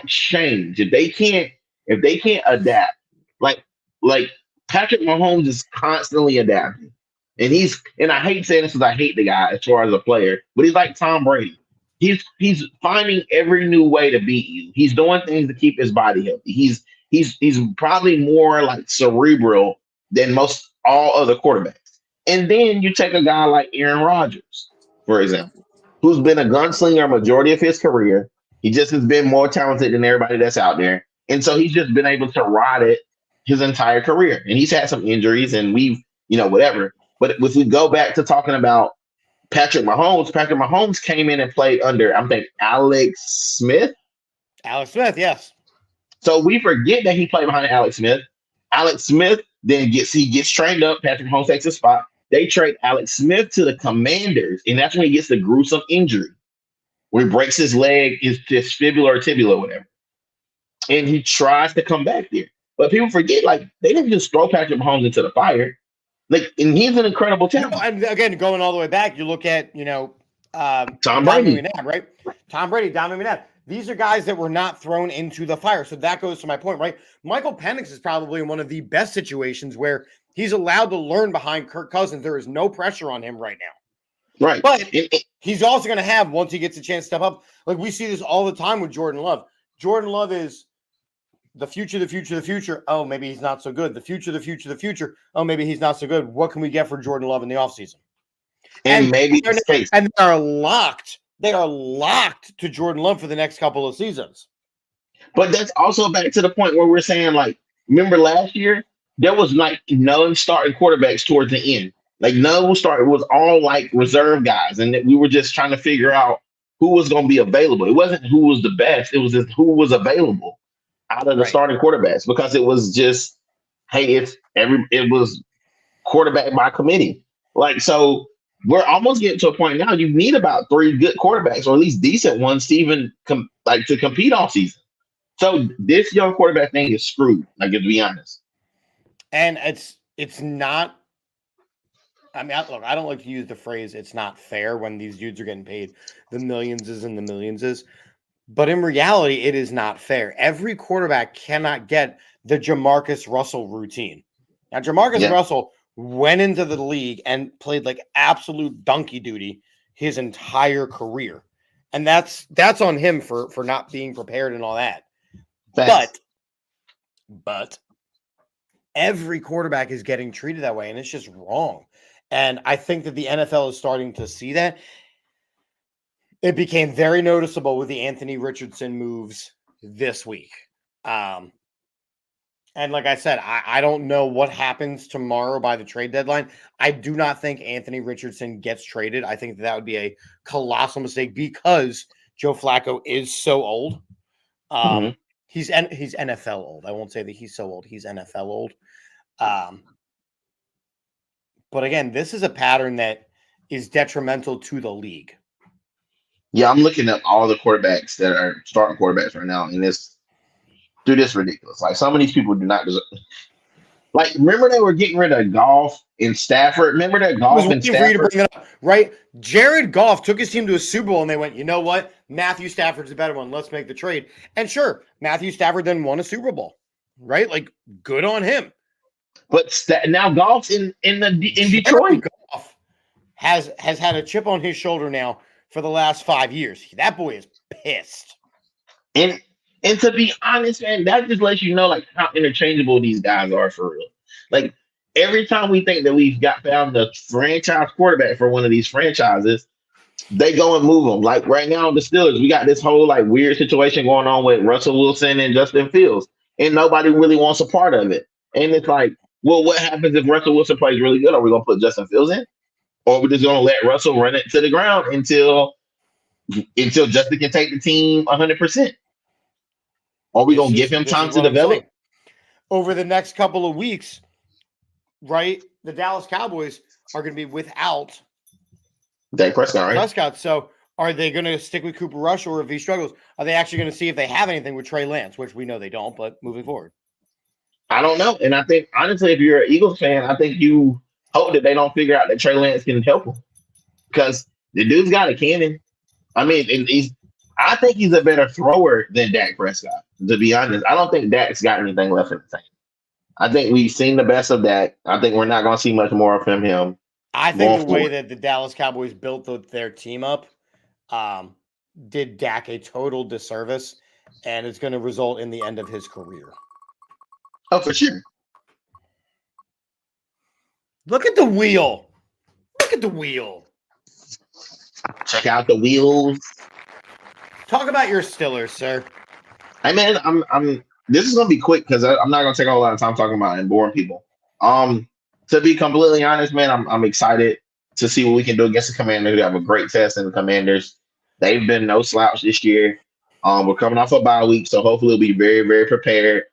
change, if they can't adapt, like like Patrick Mahomes is constantly adapting, and I hate saying this because I hate the guy as far as a player, but he's like Tom Brady. He's finding every new way to beat you. He's doing things to keep his body healthy. He's probably more like cerebral than most all other quarterbacks. And then you take a guy like Aaron Rodgers, for example, who's been a gunslinger majority of his career. He just has been more talented than everybody that's out there. And so he's just been able to ride it his entire career. And he's had some injuries and whatever. But if we go back to talking about Patrick Mahomes came in and played under, I think, Alex Smith. Alex Smith, yes. So we forget that he played behind Alex Smith. Alex Smith then gets trained up. Patrick Mahomes takes his spot. They trade Alex Smith to the Commanders, and that's when he gets the gruesome injury where he breaks his leg, his fibula or tibula, whatever. And he tries to come back there. But people forget, like, they didn't just throw Patrick Mahomes into the fire. Like, and he's an incredible talent. And again, going all the way back, you look at, Tom Brady. McNabb, right? Tom Brady, Donovan McNabb. These are guys that were not thrown into the fire. So that goes to my point, right? Michael Penix is probably in one of the best situations where he's allowed to learn behind Kirk Cousins. There is no pressure on him right now. Right. But he's also going to have, once he gets a chance to step up, like we see this all the time with Jordan Love. Jordan Love is the future. Oh, maybe he's not so good. The future. Oh, maybe he's not so good. What can we get for Jordan Love in the offseason? And maybe and they are locked. They are locked to Jordan Love for the next couple of seasons. But that's also back to the point where we're saying, like, remember last year, there was like no starting quarterbacks towards the end. Like no starter, it was all like reserve guys. And we were just trying to figure out who was going to be available. It wasn't who was the best. It was just who was available out of the starting quarterbacks, because it was just, hey, it was quarterback by committee. Like, so we're almost getting to a point now. You need about 3 good quarterbacks, or at least decent ones, to even to compete all season. So this young quarterback thing is screwed. Like, to be honest. And it's not. I mean, look, I don't like to use the phrase "it's not fair" when these dudes are getting paid the millions and the millions. But in reality, it is not fair. Every quarterback cannot get the Jamarcus Russell routine. Now, Jamarcus Russell went into the league and played like absolute donkey duty his entire career. And that's on him for not being prepared and all that. Thanks. But every quarterback is getting treated that way, and it's just wrong. And I think that the NFL is starting to see that. It became very noticeable with the Anthony Richardson moves this week. And like I said, I don't know what happens tomorrow by the trade deadline. I do not think Anthony Richardson gets traded. I think that would be a colossal mistake because Joe Flacco is so old. He's NFL old. I won't say that he's so old. He's NFL old. But again, this is a pattern that is detrimental to the league. Yeah, I'm looking at all the quarterbacks that are starting quarterbacks right now, and this ridiculous. Like, some of these people do not deserve. Like, remember they were getting rid of Goff and Stafford. Remember that Goff and Stafford. For you to bring that up, right? Jared Goff took his team to a Super Bowl, and they went, you know what? Matthew Stafford's a better one. Let's make the trade. And sure, Matthew Stafford then won a Super Bowl, right? Like, good on him. But now Goff's in Detroit. Goff has had a chip on his shoulder now for the last 5 years. That boy is pissed. And to be honest, man, that just lets you know, like, how interchangeable these guys are for real. Like, every time we think that we've found the franchise quarterback for one of these franchises, they go and move them. Like, right now, the Steelers, we got this whole, like, weird situation going on with Russell Wilson and Justin Fields, and nobody really wants a part of it. And it's like, well, what happens if Russell Wilson plays really good? Are we going to put Justin Fields in? Or are we just going to let Russell run it to the ground until Justin can take the team 100%? Are we going to give him time to develop? Over the next couple of weeks, right, the Dallas Cowboys are going to be without Dak Prescott, right? So are they going to stick with Cooper Rush, or if he struggles, are they actually going to see if they have anything with Trey Lance, which we know they don't, but moving forward? I don't know. And I think, honestly, if you're an Eagles fan, I think you hope that they don't figure out that Trey Lance can help them. Because The dude's got a cannon. I mean, I think he's a better thrower than Dak Prescott. To be honest, I don't think Dak's got anything left in the tank. I think we've seen the best of Dak. I think we're not going to see much more of him. I think the way that the Dallas Cowboys built their team up did Dak a total disservice, and it's going to result in the end of his career. Oh, for sure. Look at the wheel. Look at the wheel. Check out the wheels. Talk about your Steelers, sir. Hey man, I'm. This is gonna be quick because I'm not gonna take a whole lot of time talking about it and boring people. To be completely honest, man, I'm excited to see what we can do against the Commanders. We have a great test in the Commanders. They've been no slouch this year. We're coming off a bye week, so hopefully we'll be very, very prepared.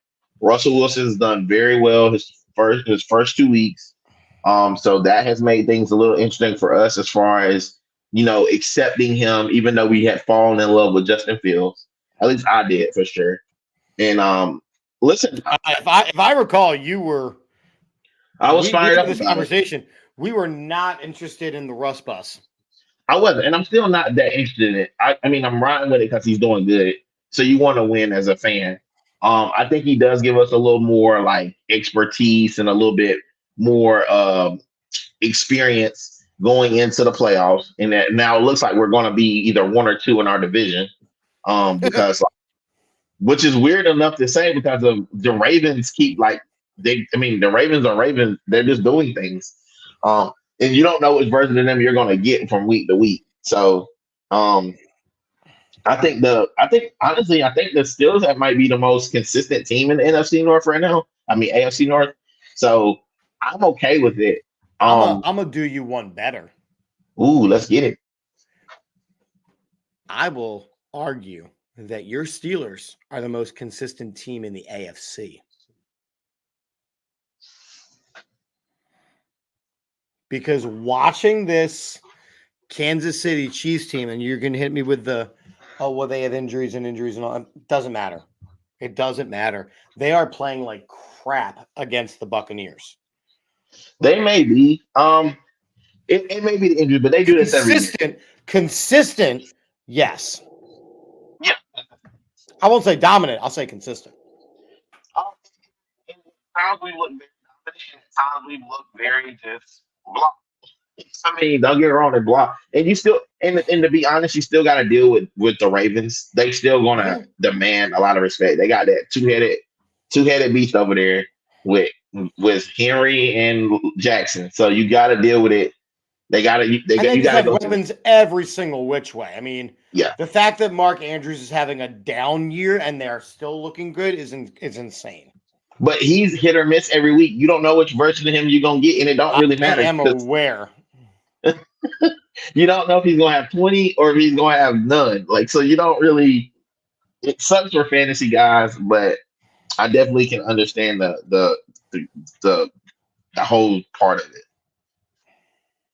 Russell Wilson's done very well his first 2 weeks. So that has made things a little interesting for us as far as, accepting him, even though we had fallen in love with Justin Fields. At least I did for sure. And listen, if I recall, I was fired up this conversation. We were not interested in the Russ bus. I wasn't, and I'm still not that interested in it. I mean, I'm riding with it because he's doing good. So you want to win as a fan. I think he does give us a little more like expertise and a little bit more experience going into the playoffs. And that now it looks like we're going to be either 1 or 2 in our division. Because which is weird enough to say because of the Ravens keep the Ravens are Ravens. They're just doing things. And you don't know which version of them you're going to get from week to week. So I think honestly the Steelers that might be the most consistent team in the NFC North right now. I mean AFC North. So I'm okay with it. I'm gonna do you one better. Ooh, let's get it. I will argue that your Steelers are the most consistent team in the AFC. Because watching this Kansas City Chiefs team, and you're going to hit me with they have injuries and all. It doesn't matter. It doesn't matter. They are playing like crap against the Buccaneers. They may be. It may be the injury, but they do this every year. Consistent, yes. Yeah. I won't say dominant. I'll say consistent. Times we look very dominant. Times we look very just block. I mean, don't get me wrong, they block. And you still, and to be honest, you still got to deal with the Ravens. They still going to demand a lot of respect. They got that two-headed beast over there with Henry and Jackson. So you got to deal with it. You got to go weapons every single which way. I mean, yeah. The fact that Mark Andrews is having a down year and they're still looking good is insane. But he's hit or miss every week. You don't know which version of him you're going to get, and it don't really matter. I am aware. You don't know if he's going to have 20 or if he's going to have none. So you don't really – it sucks for fantasy guys, but I definitely can understand the whole part of it.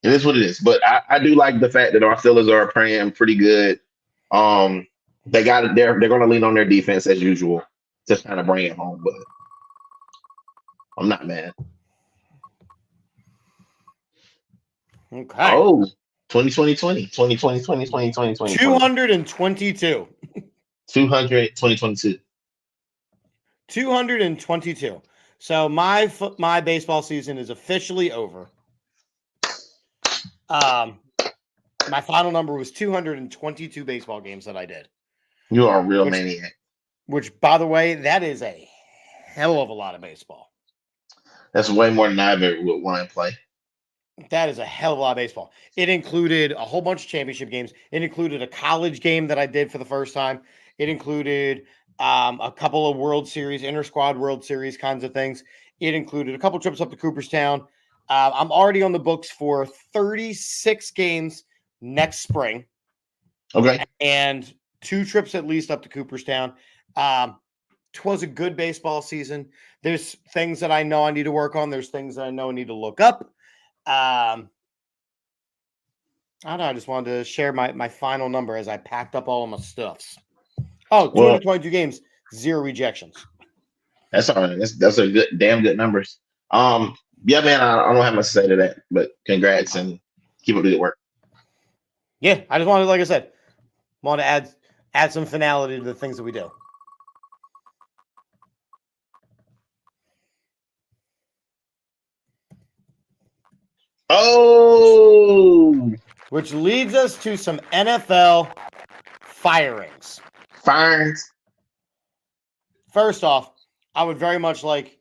It is what it is. But I do like the fact that our Steelers are playing pretty good. They're going to lean on their defense as usual to kind of bring it home, but I'm not mad. Okay. Oh, 2022. 222. 222. So my baseball season is officially over. My final number was 222 baseball games that I did. You are a real maniac. Which, by the way, that is a hell of a lot of baseball. That's way more than I ever would want to play. That is a hell of a lot of baseball. It included a whole bunch of championship games. It included a college game that I did for the first time. It included a couple of World Series, inter-squad World Series kinds of things. It included a couple trips up to Cooperstown. I'm already on the books for 36 games next spring. Okay. And 2 trips at least up to Cooperstown. It was a good baseball season. There's things that I know I need to work on. There's things that I know I need to look up. I don't know. I just wanted to share my final number as I packed up all of my stuffs. Oh, 222 games, 0 rejections. That's all right. That's a damn good numbers. Yeah, man, I don't have much to say to that, but congrats and keep up the good work. Yeah, I just wanted, like I said, want to add some finality to the things that we do. Oh, Which leads us to some NFL firings. fines. First off, I would very much like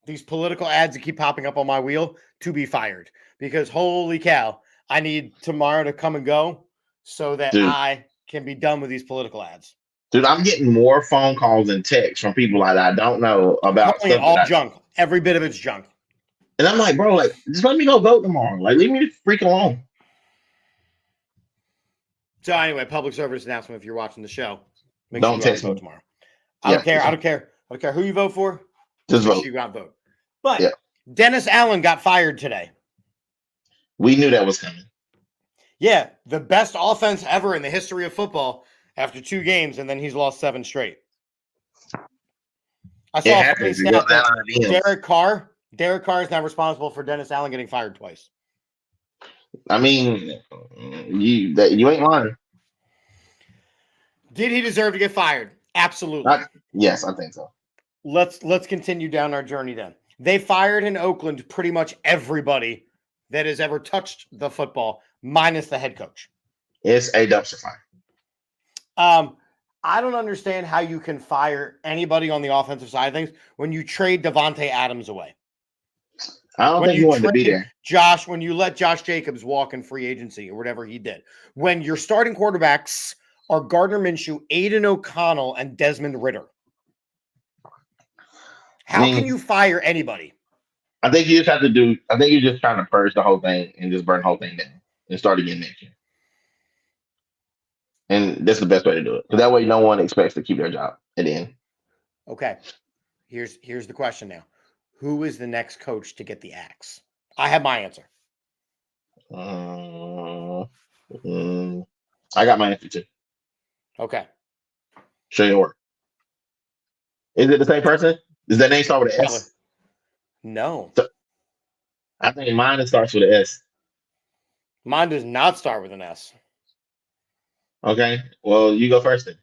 these political ads that keep popping up on my wheel to be fired, because holy cow, I need tomorrow to come and go so that Dude. I can be done with these political ads. Dude, I'm getting more phone calls and texts from people like I don't know about Calling it stuff all that junk. Every bit of it's junk. and I'm like, bro, like, just let me go vote tomorrow. Like, leave me the freak alone. So anyway, public service announcement: if you're watching the show, make Don't sure you go out and text vote me. tomorrow. I don't care. Yeah. I don't care. I don't care who you vote for. Just Make vote. sure you go out and vote. But Yeah. Dennis Allen got fired today. We knew that was coming. Yeah, the best offense ever in the history of football after 2 games, and then he's lost 7 straight. I saw a funny happens. You stat go down that on the end. Derek Carr is now responsible for Dennis Allen getting fired twice. I mean, you ain't lying. Did he deserve to get fired? Absolutely. Yes, I think so. Let's continue down our journey then. They fired in Oakland pretty much everybody that has ever touched the football, minus the head coach. It's a dumpster fire. I don't understand how you can fire anybody on the offensive side of things when you trade Devontae Adams away. I don't think he wanted to be there. When you let Josh Jacobs walk in free agency or whatever he did. When your starting quarterbacks are Gardner Minshew, Aiden O'Connell, and Desmond Ridder. How can you fire anybody? I think you just have to I think you're just trying to purge the whole thing and just burn the whole thing down and start again next year. And that's the best way to do it. Because that way no one expects to keep their job at the end. Okay. Here's the question now. Who is the next coach to get the axe? I have my answer. I got my answer too. Okay. Show your work. Is it the same person? Does that name start with an S? No. I think mine starts with an S. Mine does not start with an S. Okay. Well, you go first then.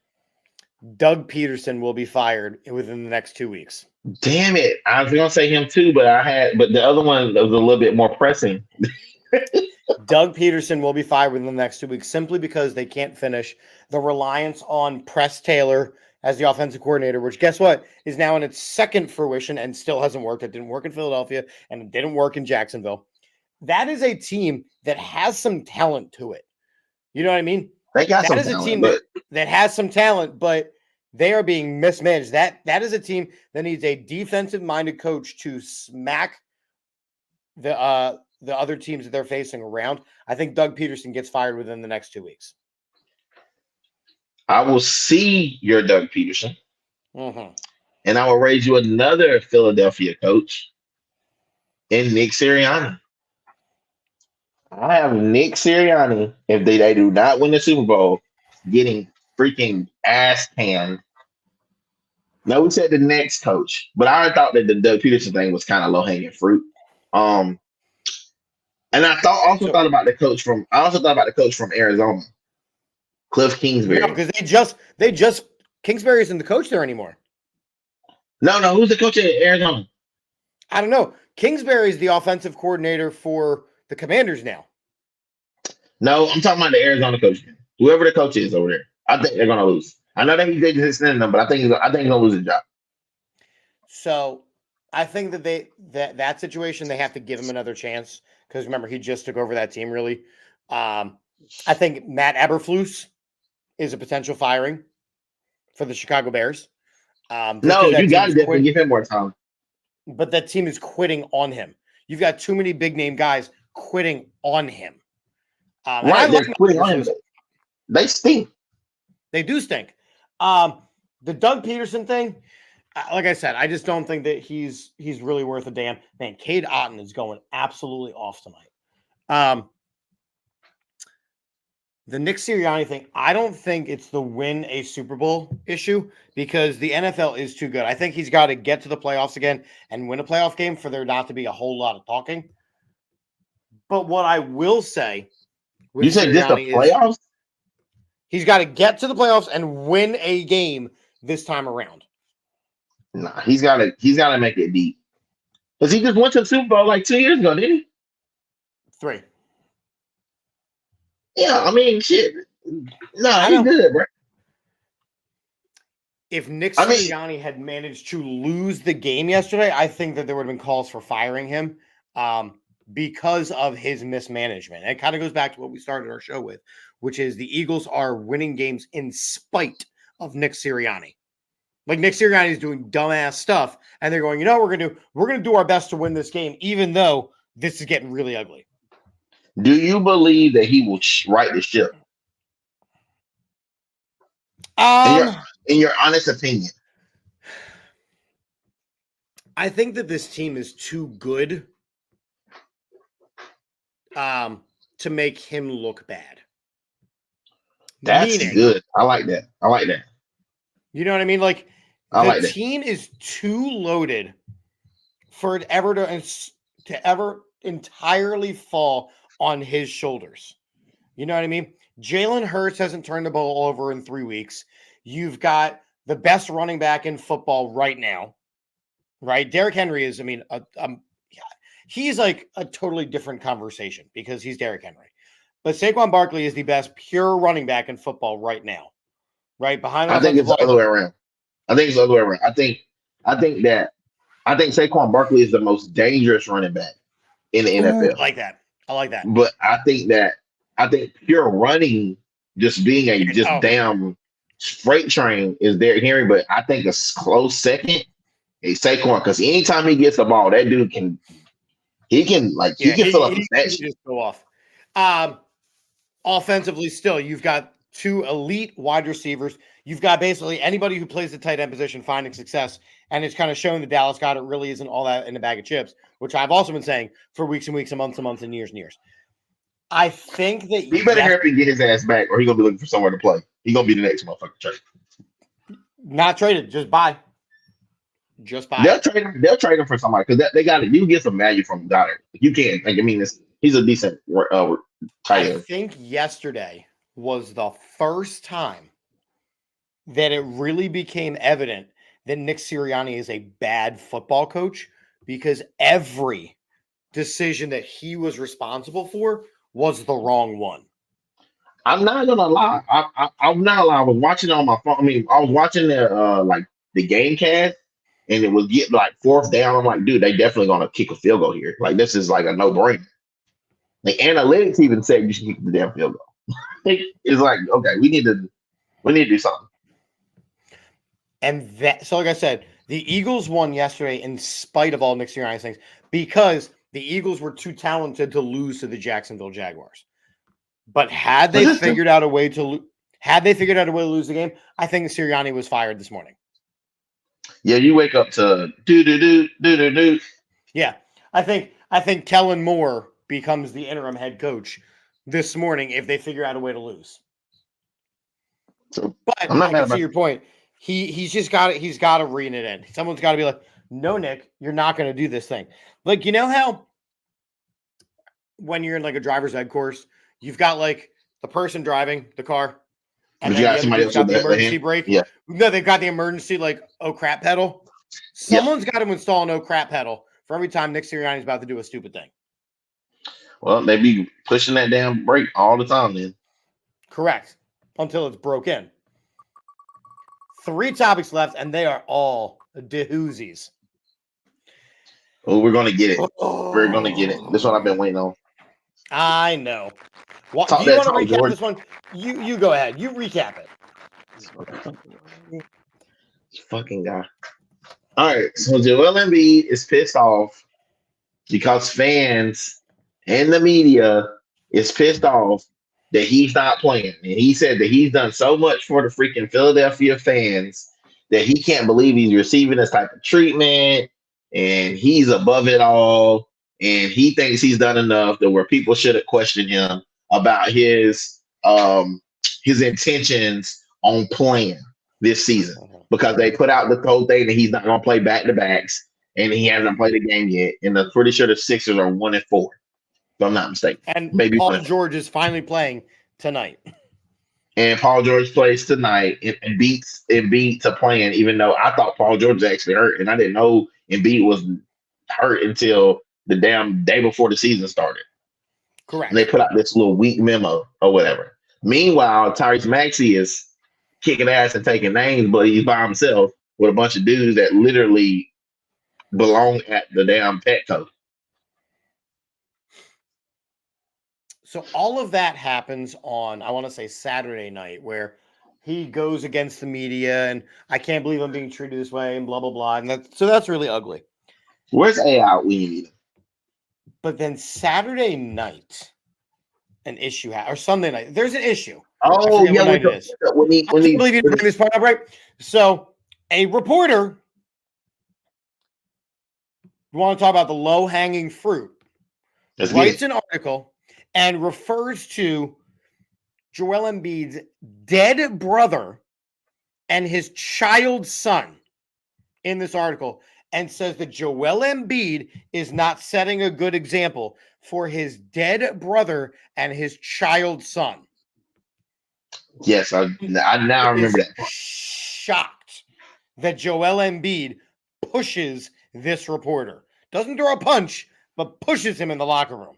Doug Peterson will be fired within the next 2 weeks. Damn it. I was gonna say him too, but the other one was a little bit more pressing. Doug Peterson will be fired within the next 2 weeks simply because they can't finish. The reliance on Press Taylor as the offensive coordinator, which guess what, is now in its second fruition and still hasn't worked. It didn't work in Philadelphia and it didn't work in Jacksonville. That is a team that has some talent to it. You know what I mean? They got that is a team that has some talent, but they are being mismanaged. That is a team that needs a defensive-minded coach to smack the other teams that they're facing around. I think Doug Peterson gets fired within the next 2 weeks. I will see your Doug Peterson, and I will raise you another Philadelphia coach in Nick Sirianni. I have Nick Sirianni, if they do not win the Super Bowl, getting freaking ass handed. No, we said the next coach, but I thought that the Doug Peterson thing was kind of low hanging fruit. And I also thought about the coach from Arizona, Cliff Kingsbury. No, because they just Kingsbury isn't the coach there anymore. No, who's the coach at Arizona? I don't know. Kingsbury is the offensive coordinator for the Commanders now. No, I'm talking about the Arizona coach. Whoever the coach is over there, I think they're gonna lose. I know they just extended them, but I think he's gonna lose his job. So I think that that situation they have to give him another chance because remember he just took over that team. Really, I think Matt Eberflus is a potential firing for the Chicago Bears. No, you got to definitely give him more time. But that team is quitting on him. You've got too many big name guys quitting on him. Right, they're quitting on him. They stink. They do stink. The Doug Peterson thing, like I said, I just don't think that he's really worth a damn. Man, Cade Otton is going absolutely off tonight. The Nick Sirianni thing, I don't think it's the win a Super Bowl issue because the NFL is too good. I think he's got to get to the playoffs again and win a playoff game for there not to be a whole lot of talking. But what I will say with You said just the Sirianni playoffs? he's got to get to the playoffs and win a game this time around. Nah, he's gotta make it deep. Because he just went to the Super Bowl like 2 years ago, didn't he? 3. Yeah, I mean, shit. No, I he's know. good, bro. If Nick I mean- Sirianni had managed to lose the game yesterday, I think that there would have been calls for firing him because of his mismanagement. It kind of goes back to what we started our show with, which is the Eagles are winning games in spite of Nick Sirianni. Like Nick Sirianni is doing dumbass stuff, and they're going, you know what we're gonna do our best to win this game, even though this is getting really ugly. Do you believe that he will right the ship? In your honest opinion. I think that this team is too good to make him look bad. That's Meaning, good. I like that. I like that. You know what I mean? Like I the like that. team is too loaded for it ever to ever entirely fall on his shoulders. You know what I mean? Jalen Hurts hasn't turned the ball over in 3 weeks. You've got the best running back in football right now, right? Derrick Henry is, he's like a totally different conversation because he's Derrick Henry. But Saquon Barkley is the best pure running back in football right now, right? Behind I think it's the other way around. I think Saquon Barkley is the most dangerous running back in the NFL. I like that. But I think pure running, just being a damn freight train is Derrick Henry. But I think a close second is Saquon because anytime he gets the ball, that dude can fill up the stats. Just go off. Offensively, still, you've got 2 elite wide receivers. You've got basically anybody who plays the tight end position finding success, and it's kind of showing that Dallas Goedert really isn't all that in a bag of chips, which I've also been saying for weeks and weeks and months and years and years. I think that he better hurry and get his ass back, or he's gonna be looking for somewhere to play. He's gonna be the next motherfucker trade. Not traded, just buy. Just buy. They'll trade him for somebody because they got it. You get some value from Goddard. You can't. He's a decent tight end. I think yesterday was the first time that it really became evident that Nick Sirianni is a bad football coach because every decision that he was responsible for was the wrong one. I'm not gonna lie. I'm not lie. I was watching it on my phone. I was watching the game cast, and it was getting like 4th down. I'm like, dude, they definitely gonna kick a field goal here. Like this is like a no-brainer. The analytics even said you should kick the damn field goal. It's like, okay, we need to do something. And so like I said, the Eagles won yesterday in spite of all Nick Sirianni's things because the Eagles were too talented to lose to the Jacksonville Jaguars. But had they figured out a way to lose the game, I think Sirianni was fired this morning. Yeah, you wake up to do. Yeah, I think Kellen Moore becomes the interim head coach this morning if they figure out a way to lose. So, but I can see your point. He's got to rein it in. Someone's got to be like, no, Nick, you're not going to do this thing. Like, you know how when you're in like a driver's ed course, you've got like the person driving the car, and then somebody else got the emergency brake. Yeah. No, they've got the emergency like oh crap pedal. Someone's got to install an oh crap pedal for every time Nick Sirianni's about to do a stupid thing. Well, they be pushing that damn brake all the time, then. Correct. Until it's broken. 3 topics left, and they are all doozies. Oh, we're gonna get it. We're gonna get it. This one I've been waiting on. I know. Do you want to recap George. This one? You go ahead. You recap it. This fucking guy. All right. So Joel Embiid is pissed off because fans and the media is pissed off that he's not playing. And he said that he's done so much for the freaking Philadelphia fans that he can't believe he's receiving this type of treatment and he's above it all. And he thinks he's done enough that where people should have questioned him about his intentions on playing this season because they put out the whole thing that he's not going to play back-to-backs and he hasn't played a game yet. And I'm pretty sure the Sixers are 1-4. if I'm not mistaken. And Maybe Paul one. George is finally playing tonight. And Paul George plays tonight and beats Embiid to playing, even though I thought Paul George was actually hurt, and I didn't know Embiid was hurt until the damn day before the season started. Correct. And they put out this little weak memo or whatever. Meanwhile, Tyrese Maxey is kicking ass and taking names, but he's by himself with a bunch of dudes that literally belong at the damn Petco. So all of that happens on, I want to say, Saturday night, where he goes against the media and I can't believe I'm being treated this way and blah, blah, blah. And that's really ugly. Where's AI when you need him? But then Saturday night, an issue or Sunday night, there's an issue. Oh, yeah. I can't believe you bring this point up, right? So a reporter, we want to talk about the low-hanging fruit, writes an article and refers to Joel Embiid's dead brother and his child son in this article, and says that Joel Embiid is not setting a good example for his dead brother and his child son. Yes, I now remember that. Shocked that Joel Embiid pushes this reporter. Doesn't throw a punch, but pushes him in the locker room.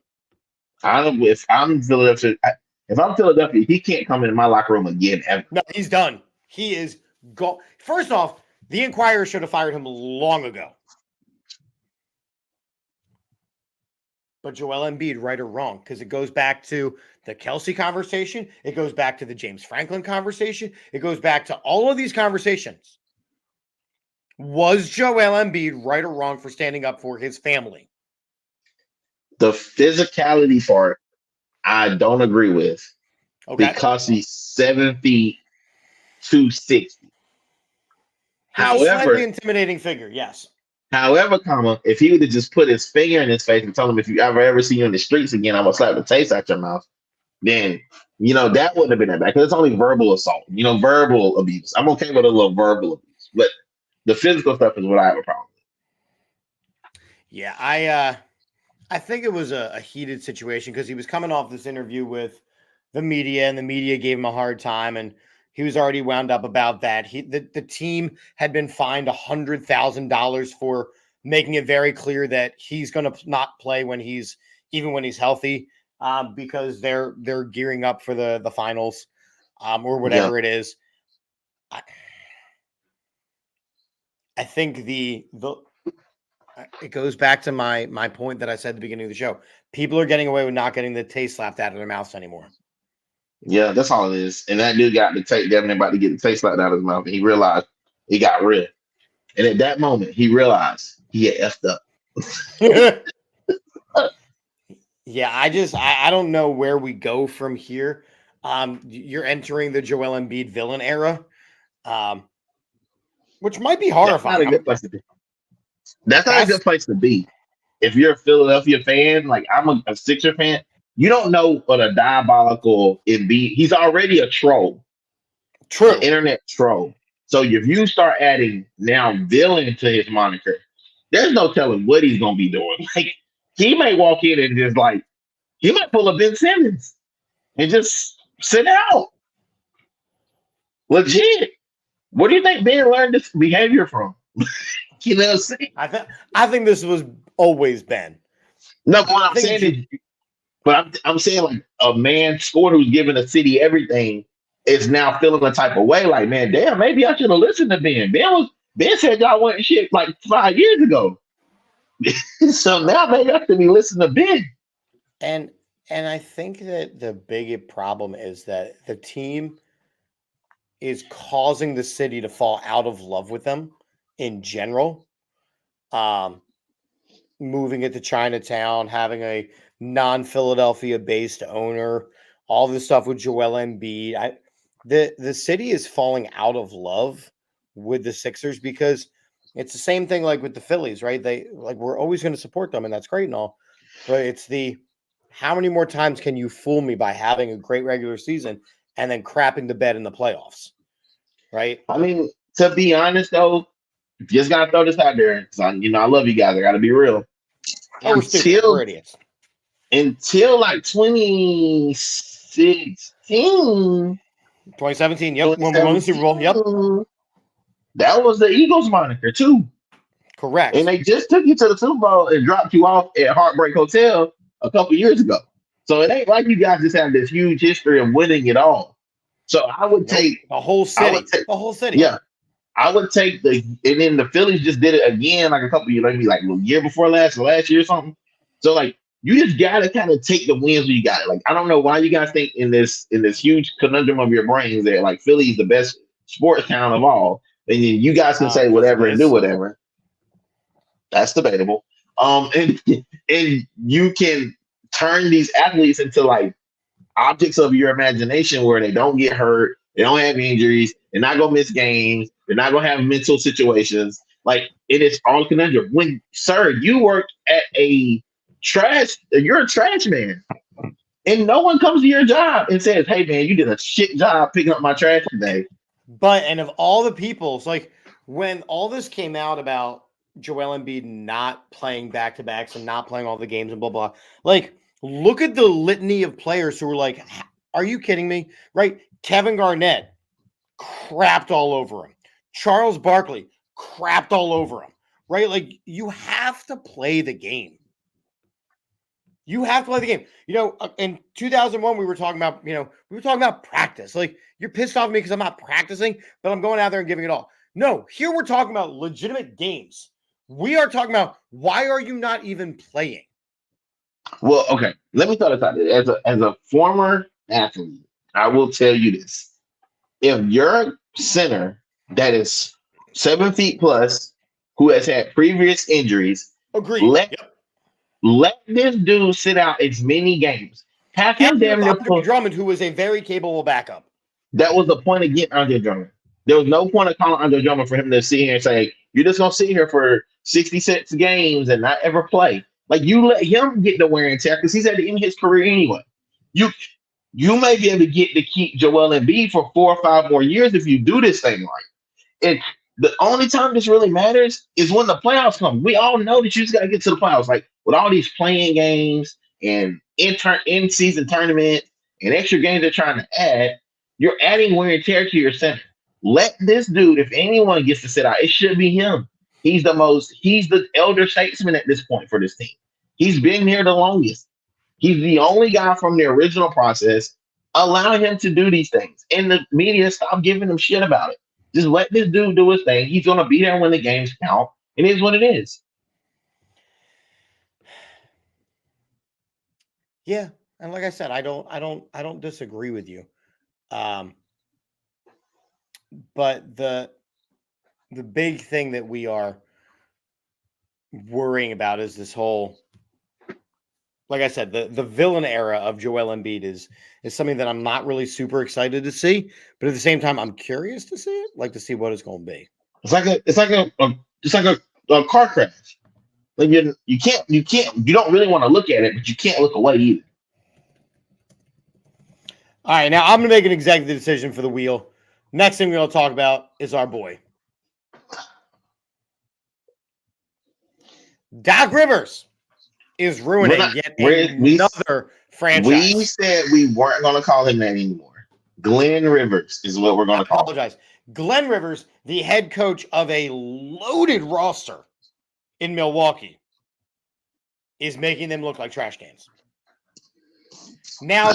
If I'm Philadelphia, he can't come into my locker room again ever. No, he's done. He is gone. First off, the Inquirer should have fired him long ago. But Joel Embiid, right or wrong, because it goes back to the Kelsey conversation. It goes back to the James Franklin conversation. It goes back to all of these conversations. Was Joel Embiid right or wrong for standing up for his family? The physicality part, I don't agree with. Okay. Because he's 7 feet 260. He's a slightly intimidating figure, yes. However, if he would have just put his finger in his face and told him, if you ever see you in the streets again, I'm gonna slap the taste out your mouth, then that wouldn't have been that bad, because it's only verbal assault, verbal abuse. I'm okay with a little verbal abuse, but the physical stuff is what I have a problem with. Yeah, I think it was a heated situation because he was coming off this interview with the media, and the media gave him a hard time, and he was already wound up about that. The team had been fined $100,000 for making it very clear that he's going to not play when he's healthy, because they're gearing up for the finals, or whatever it is. I think it goes back to my point that I said at the beginning of the show. People are getting away with not getting the taste slapped out of their mouths anymore. Yeah, that's all it is. And that dude got the tape down there about to get the taste slapped out of his mouth, and he realized he got real. And at that moment, he realized he had effed up. Yeah, I don't know where we go from here. You're entering the Joel Embiid villain era, which might be horrifying. That's not a good place to be. That's not a good place to be. If you're a Philadelphia fan, like I'm a Sixer fan, you don't know what a diabolical Embiid. He's already a troll. True. An internet troll. So if you start adding now villain to his moniker, there's no telling what he's gonna be doing. Like, he may walk in and just he might pull a Ben Simmons and just sit out. Legit. What do you think Ben learned this behavior from? You know what I'm saying? I think this was always Ben. No, what I'm saying is, but I'm saying, like, a man scored who's giving the city everything is now feeling a type of way. Like, man, damn, maybe I should have listened to Ben. Ben said y'all went shit like 5 years ago. So now maybe I should be listening to Ben. And I think that the big problem is that the team is causing the city to fall out of love with them in general. Moving it to Chinatown, having a non-Philadelphia based owner, all this stuff with Joel Embiid. The city is falling out of love with the Sixers because it's the same thing like with the Phillies, right? We're always going to support them, and that's great and all. But it's how many more times can you fool me by having a great regular season and then crapping the bed in the playoffs, right? I mean, to be honest, though, just gotta throw this out there because I love you guys. I gotta be real. We're idiots. until like 2016, 2017, yep, when we won the Super Bowl. Yep, that was the Eagles moniker too. correct. And they just took you to the Super Bowl and dropped you off at Heartbreak Hotel a couple years ago. So it ain't like you guys just have this huge history of winning it all. So I would take the whole city. The whole city. Yeah. I would take and then the Phillies just did it again like a couple years, maybe like a year before last year or something. So like you just gotta kind of take the wins when you got it. Like I don't know why you guys think in this huge conundrum of your brains that like Philly is the best sports town of all, and then you guys can say whatever and do whatever. That's debatable. And you can turn these athletes into like objects of your imagination where they don't get hurt, they don't have injuries, they're not gonna miss games, they're not gonna have mental situations. Like it is all conundrum. When sir, you work at you're a trash man. And no one comes to your job and says, hey man, you did a shit job picking up my trash today. But and of all the people, it's like when all this came out about Joel Embiid not playing back-to-backs and not playing all the games and blah, blah. Like, look at the litany of players who were like, are you kidding me? Right? Kevin Garnett crapped all over him. Charles Barkley crapped all over him. Right? Like, you have to play the game. You have to play the game. You know, in 2001, we were talking about practice. Like, you're pissed off at me because I'm not practicing, but I'm going out there and giving it all. No, here we're talking about legitimate games. We are talking about why are you not even playing? Well, okay. Let me throw this out there. As a former athlete, I will tell you this. If you're a center that is 7 feet plus, who has had previous injuries, let this dude sit out as many games. Have him damn near Drummond, who was a very capable backup. That was the point of getting Andre Drummond. There was no point of calling Andre Drummond for him to sit here and say, you're just going to sit here for 66 games and not ever play. Like, you let him get the wear and tear because he's at the end of his career anyway. You may be able to keep Joel Embiid for 4 or 5 more years if you do this thing right. And the only time this really matters is when the playoffs come. We all know that you just got to get to the playoffs. Like, with all these playing games and in-season tournament and extra games they're trying to add, you're adding wear and tear to your center. Let this dude, if anyone gets to sit out, it should be him. He's the elder statesman at this point for this team. He's been here the longest. He's the only guy from the original process. Allow him to do these things. And the media, stop giving him shit about it. Just let this dude do his thing. He's going to be there when the games count. It is what it is. Yeah. And like I said, I don't disagree with you. But the big thing that we are worrying about is this whole, like I said, the villain era of Joel Embiid is something that I'm not really super excited to see, but at the same time, I'm curious to see it, like to see what it's going to be. It's like a car crash. Like you don't really want to look at it, but you can't look away either. All right, now I'm going to make an executive decision for the wheel. Next thing we're going to talk about is our boy. Doc Rivers is ruining another franchise. We said we weren't going to call him that anymore. Glenn Rivers is what we're going to call him. Apologize. Glenn Rivers, the head coach of a loaded roster in Milwaukee, is making them look like trash cans. Now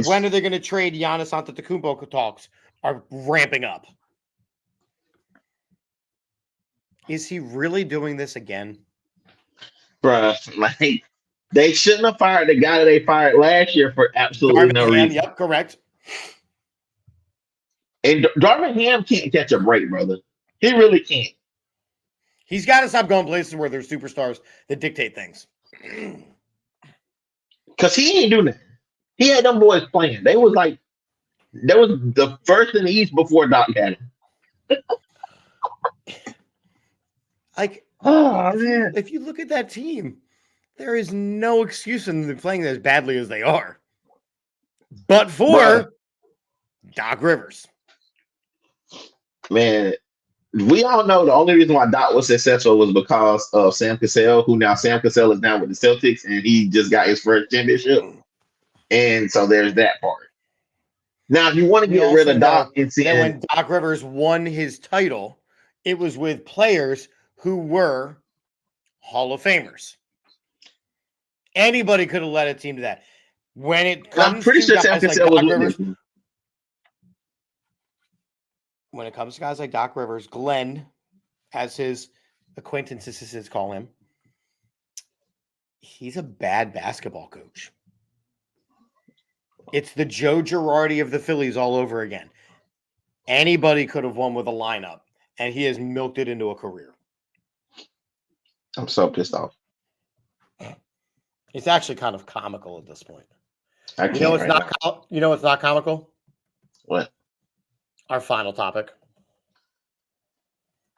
when are they going to trade Giannis Antetokounmpo talks are ramping up. Is he really doing this again? Bruh, like they shouldn't have fired the guy that they fired last year for absolutely no reason. Yep, correct. And Darvin Ham can't catch a break, brother. He really can't. He's got to stop going places where there's superstars that dictate things. Because he ain't doing that. He had them boys playing. They was the first in the East before Doc had him. Like, if you look at that team, there is no excuse in them playing as badly as they are. But for Doc Rivers. Man, We all know the only reason why Doc was successful was because of Sam Cassell, Sam Cassell is now with the Celtics, and he just got his first championship. And so there's that part. Now, if you want to We get rid also of Doc know and that send when Doc Rivers won his title, it was with players who were Hall of Famers. Anybody could have led a team to that. When it I'm comes pretty to sure Sam guys like Cassell was Doc with Rivers, them. when it comes to guys like Doc Rivers, Glenn, as his acquaintances call him, he's a bad basketball coach. It's the Joe Girardi of the Phillies all over again. Anybody could have won with a lineup, and he has milked it into a career. I'm so pissed off. It's actually kind of comical at this point. I can't right now. You know what's not comical? What? Our final topic.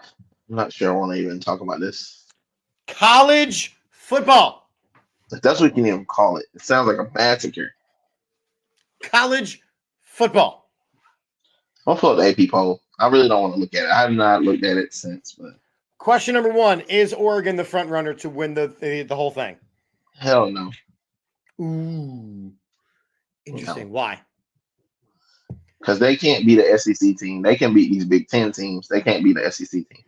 I'm not sure I want to even talk about this. College football. If that's what you can even call it. It sounds like a massacre. College football. I'll pull up the AP poll. I really don't want to look at it. I have not looked at it since, but Question number 1, is Oregon the front runner to win the whole thing? hell no. Ooh. Interesting. No. Why? Because they can't be the SEC team. They can beat these Big Ten teams. They can't be the SEC team.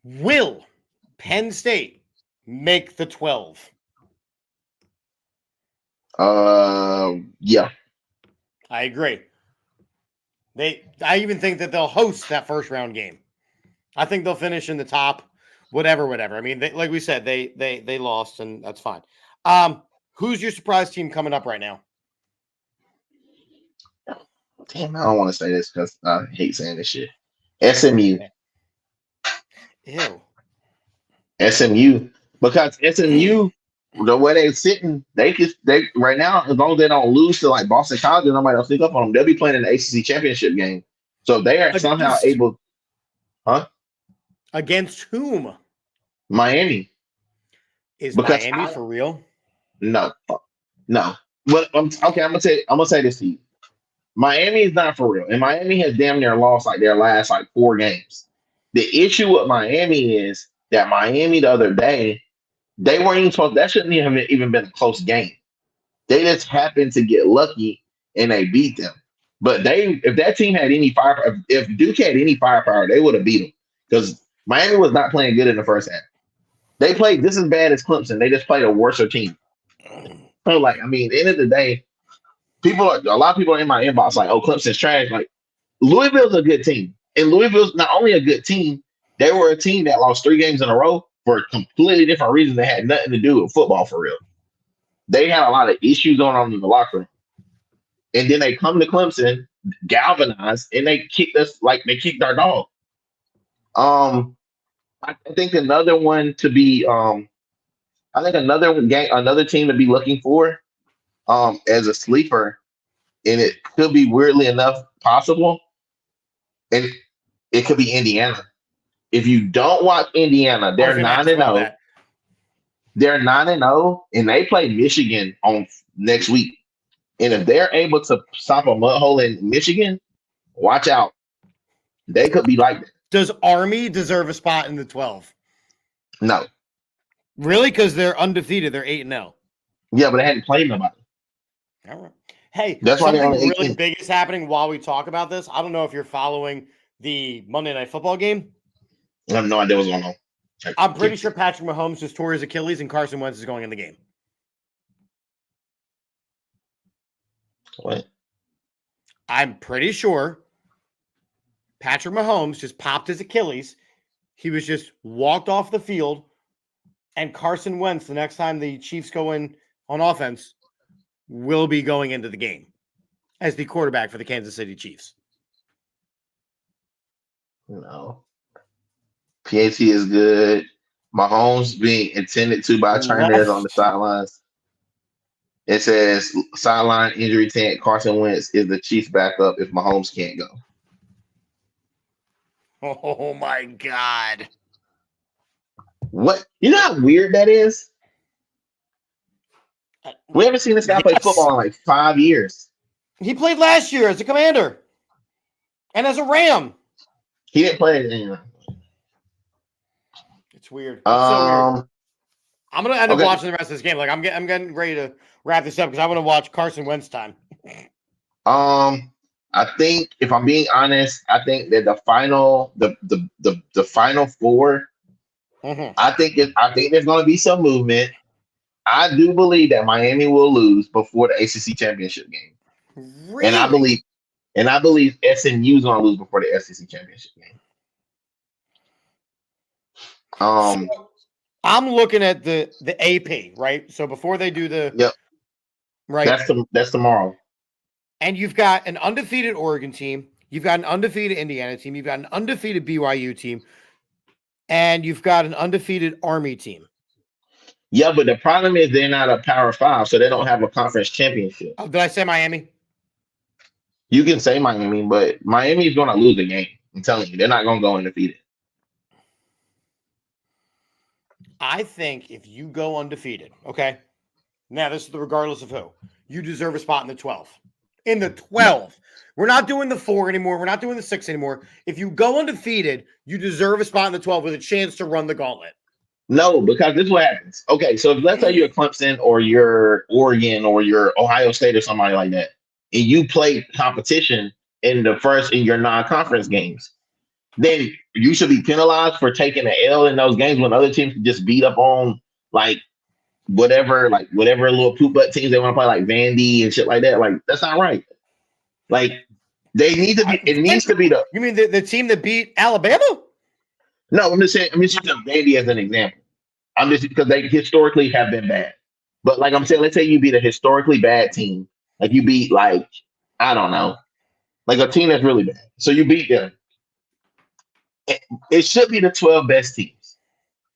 Will Penn State make the 12? Yeah. I agree. I even think that they'll host that first round game. I think they'll finish in the top, whatever. I mean, like we said, they lost, and that's fine. Who's your surprise team coming up right now? Damn, I don't want to say this because I hate saying this shit. SMU. Ew. SMU. Because SMU, the way they're sitting, they right now, as long as they don't lose to like Boston College and nobody else sneak up on them, they'll be playing in the ACC championship game. So they are somehow able. Huh? Against whom? Miami. Is Miami for real? No. But I'm gonna say this to you. Miami is not for real, and Miami has damn near lost like their last like 4 games. The issue with Miami is that Miami the other day, they weren't even supposed. That shouldn't even been a close game. They just happened to get lucky and they beat them. But if that team had any firepower, if Duke had any firepower, they would have beat them because Miami was not playing good in the first half. They played just as bad as Clemson. They just played a worse team. So, like, I mean, at the end of the day, a lot of people in my inbox like, "Oh, Clemson's trash." Like, Louisville's a good team, and Louisville's not only a good team, they were a team that lost 3 games in a row for completely different reasons that had nothing to do with football for real. They had a lot of issues going on in the locker room, and then they come to Clemson, galvanized, and they kicked us like they kicked our dog. I think another one to be, I think another team to be looking for, as a sleeper, and it could be weirdly enough possible, and it could be Indiana. If you don't watch Indiana, they're 9-0. They're 9-0, and they play Michigan on next week. And if they're able to stop a mud hole in Michigan, watch out. They could be like that. Does Army deserve a spot in the 12? No. Really? Because they're undefeated. They're 8-0. Yeah, but they hadn't played nobody. All right. Hey, that's why something really big is happening while we talk about this. I don't know if you're following the Monday Night Football game. I have no idea what's going on. I'm pretty sure Patrick Mahomes just tore his Achilles and Carson Wentz is going in the game. What? I'm pretty sure Patrick Mahomes just popped his Achilles. He was just walked off the field, and Carson Wentz, the next time the Chiefs go in on offense, will be going into the game as the quarterback for the Kansas City Chiefs. No. PAT is good. Mahomes being attended to by trainers on the sidelines. It says sideline injury tent. Carson Wentz is the Chiefs backup if Mahomes can't go. Oh my God. What? You know how weird that is? We haven't seen this guy play football in like 5 years. He played last year as a Commander. And as a Ram. He didn't play it. It's weird. It's so weird. I'm gonna end up okay. watching the rest of this game. Like I'm getting ready to wrap this up because I want to watch Carson Wentz time. I think if I'm being honest, I think that the final four, I think there's going to be some movement. I do believe that Miami will lose before the ACC championship game, Really? and I believe SMU is going to lose before the SEC championship game. So I'm looking at the AP, right? So before they do the right, that's tomorrow. And you've got an undefeated Oregon team, you've got an undefeated Indiana team, you've got an undefeated BYU team, and you've got an undefeated Army team. Yeah, but the problem is they're not a Power 5, so they don't have a conference championship. Oh, did I say Miami? You can say Miami, but Miami is going to lose the game. I'm telling you, they're not going to go undefeated. I think if you go undefeated, okay, now this is regardless of who, you deserve a spot in the 12. In the 12. We're not doing the 4 anymore. We're not doing the 6 anymore. If you go undefeated, you deserve a spot in the 12 with a chance to run the gauntlet. No, because this is what happens. Okay, so if let's say you're Clemson or you're Oregon or you're Ohio State or somebody like that, and you play competition in your non-conference games, then you should be penalized for taking an L in those games when other teams can just beat up on whatever little poop butt teams they want to play, like Vandy and shit like that. Like, that's not right. Like, they need to be. It needs to be the. You mean the team that beat Alabama? No, I'm just using Vandy as an example. I'm just because they historically have been bad. But like I'm saying, let's say you beat a historically bad team, like you beat I don't know, like a team that's really bad. So you beat them. It should be the 12 best teams.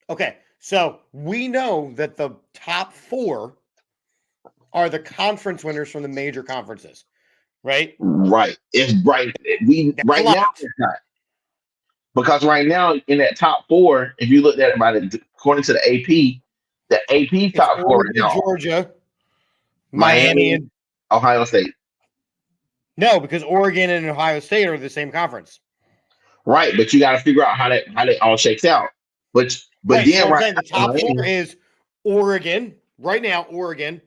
Okay. So we know that the top 4 are the conference winners from the major conferences, right? Right. It's right. Now it's not. Because right now in that top 4, if you look at it according to the AP top 4 right now, Georgia, Miami, and Ohio State. No, because Oregon and Ohio State are the same conference. Right, but you got to figure out how that all shakes out. But then so the top 4 is Oregon right now. Oregon,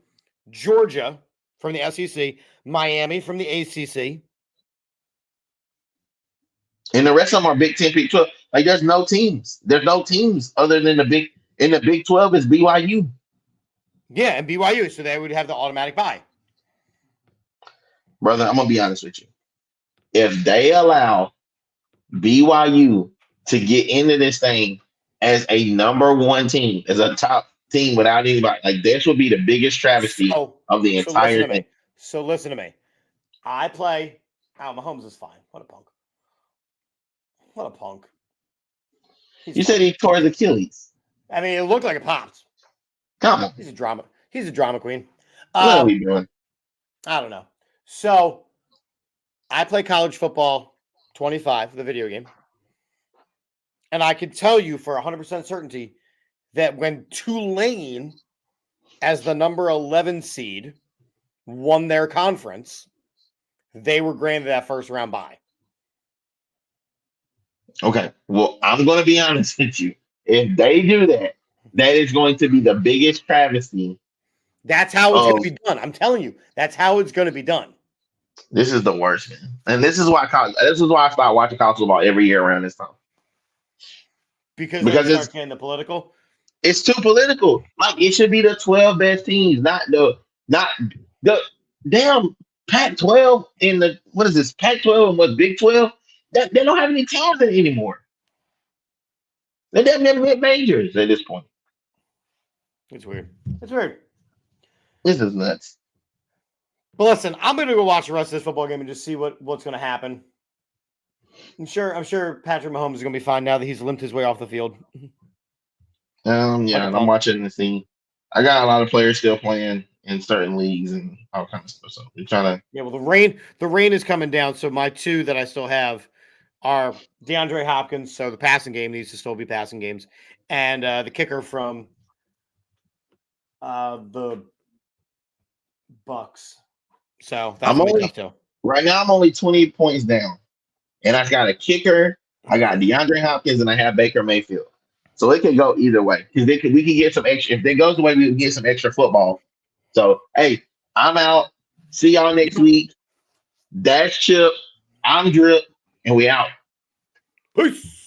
Georgia from the SEC, Miami from the ACC, and the rest of them are Big 10, Big 12. Like there's no teams. There's no teams other than the Big 12 is BYU. Yeah, and BYU, so they would have the automatic bye. Brother, I'm gonna be honest with you. If they allow BYU to get into this thing as a number 1 team, as a top team without anybody, like this would be the biggest travesty of the entire thing. So listen to me. I play. Oh, Mahomes is fine. What a punk. What a punk. You said he tore his Achilles. I mean, it looked like it popped. Come on. He's a drama queen. What are we doing? I don't know. So I play college football 25, the video game. And I can tell you for 100% certainty that when Tulane, as the number 11 seed, won their conference, they were granted that first round bye. Okay. Well, I'm going to be honest with you. If they do that, that is going to be the biggest travesty. That's how it's going to be done. I'm telling you, that's how it's going to be done. This is the worst, man. And this is why I start watching college football every year around this time. Because it's getting the political. It's too political. Like it should be the 12 best teams, not the damn Pac-12 in the what is this Pac-12 and what Big 12? They don't have any talent anymore. They haven't never hit majors at this point. It's weird. It's weird. This is nuts. But listen, I'm going to go watch the rest of this football game and just see what's going to happen. I'm sure Patrick Mahomes is going to be fine now that he's limped his way off the field. Yeah, and I'm watching the scene. I got a lot of players still playing in certain leagues and all kinds of stuff. So we're trying to. Yeah, well, the rain is coming down. So my 2 that I still have are DeAndre Hopkins. So the passing game needs to still be passing games, and the kicker from the Bucks. So that's tough too. Right now, I'm only 20 points down. and I got a kicker. I got DeAndre Hopkins, and I have Baker Mayfield. So it could go either way because we could get some extra. If it goes the way, we can get some extra football. So hey, I'm out. See y'all next week. Dash Chip, I'm Drip, and we out. Peace.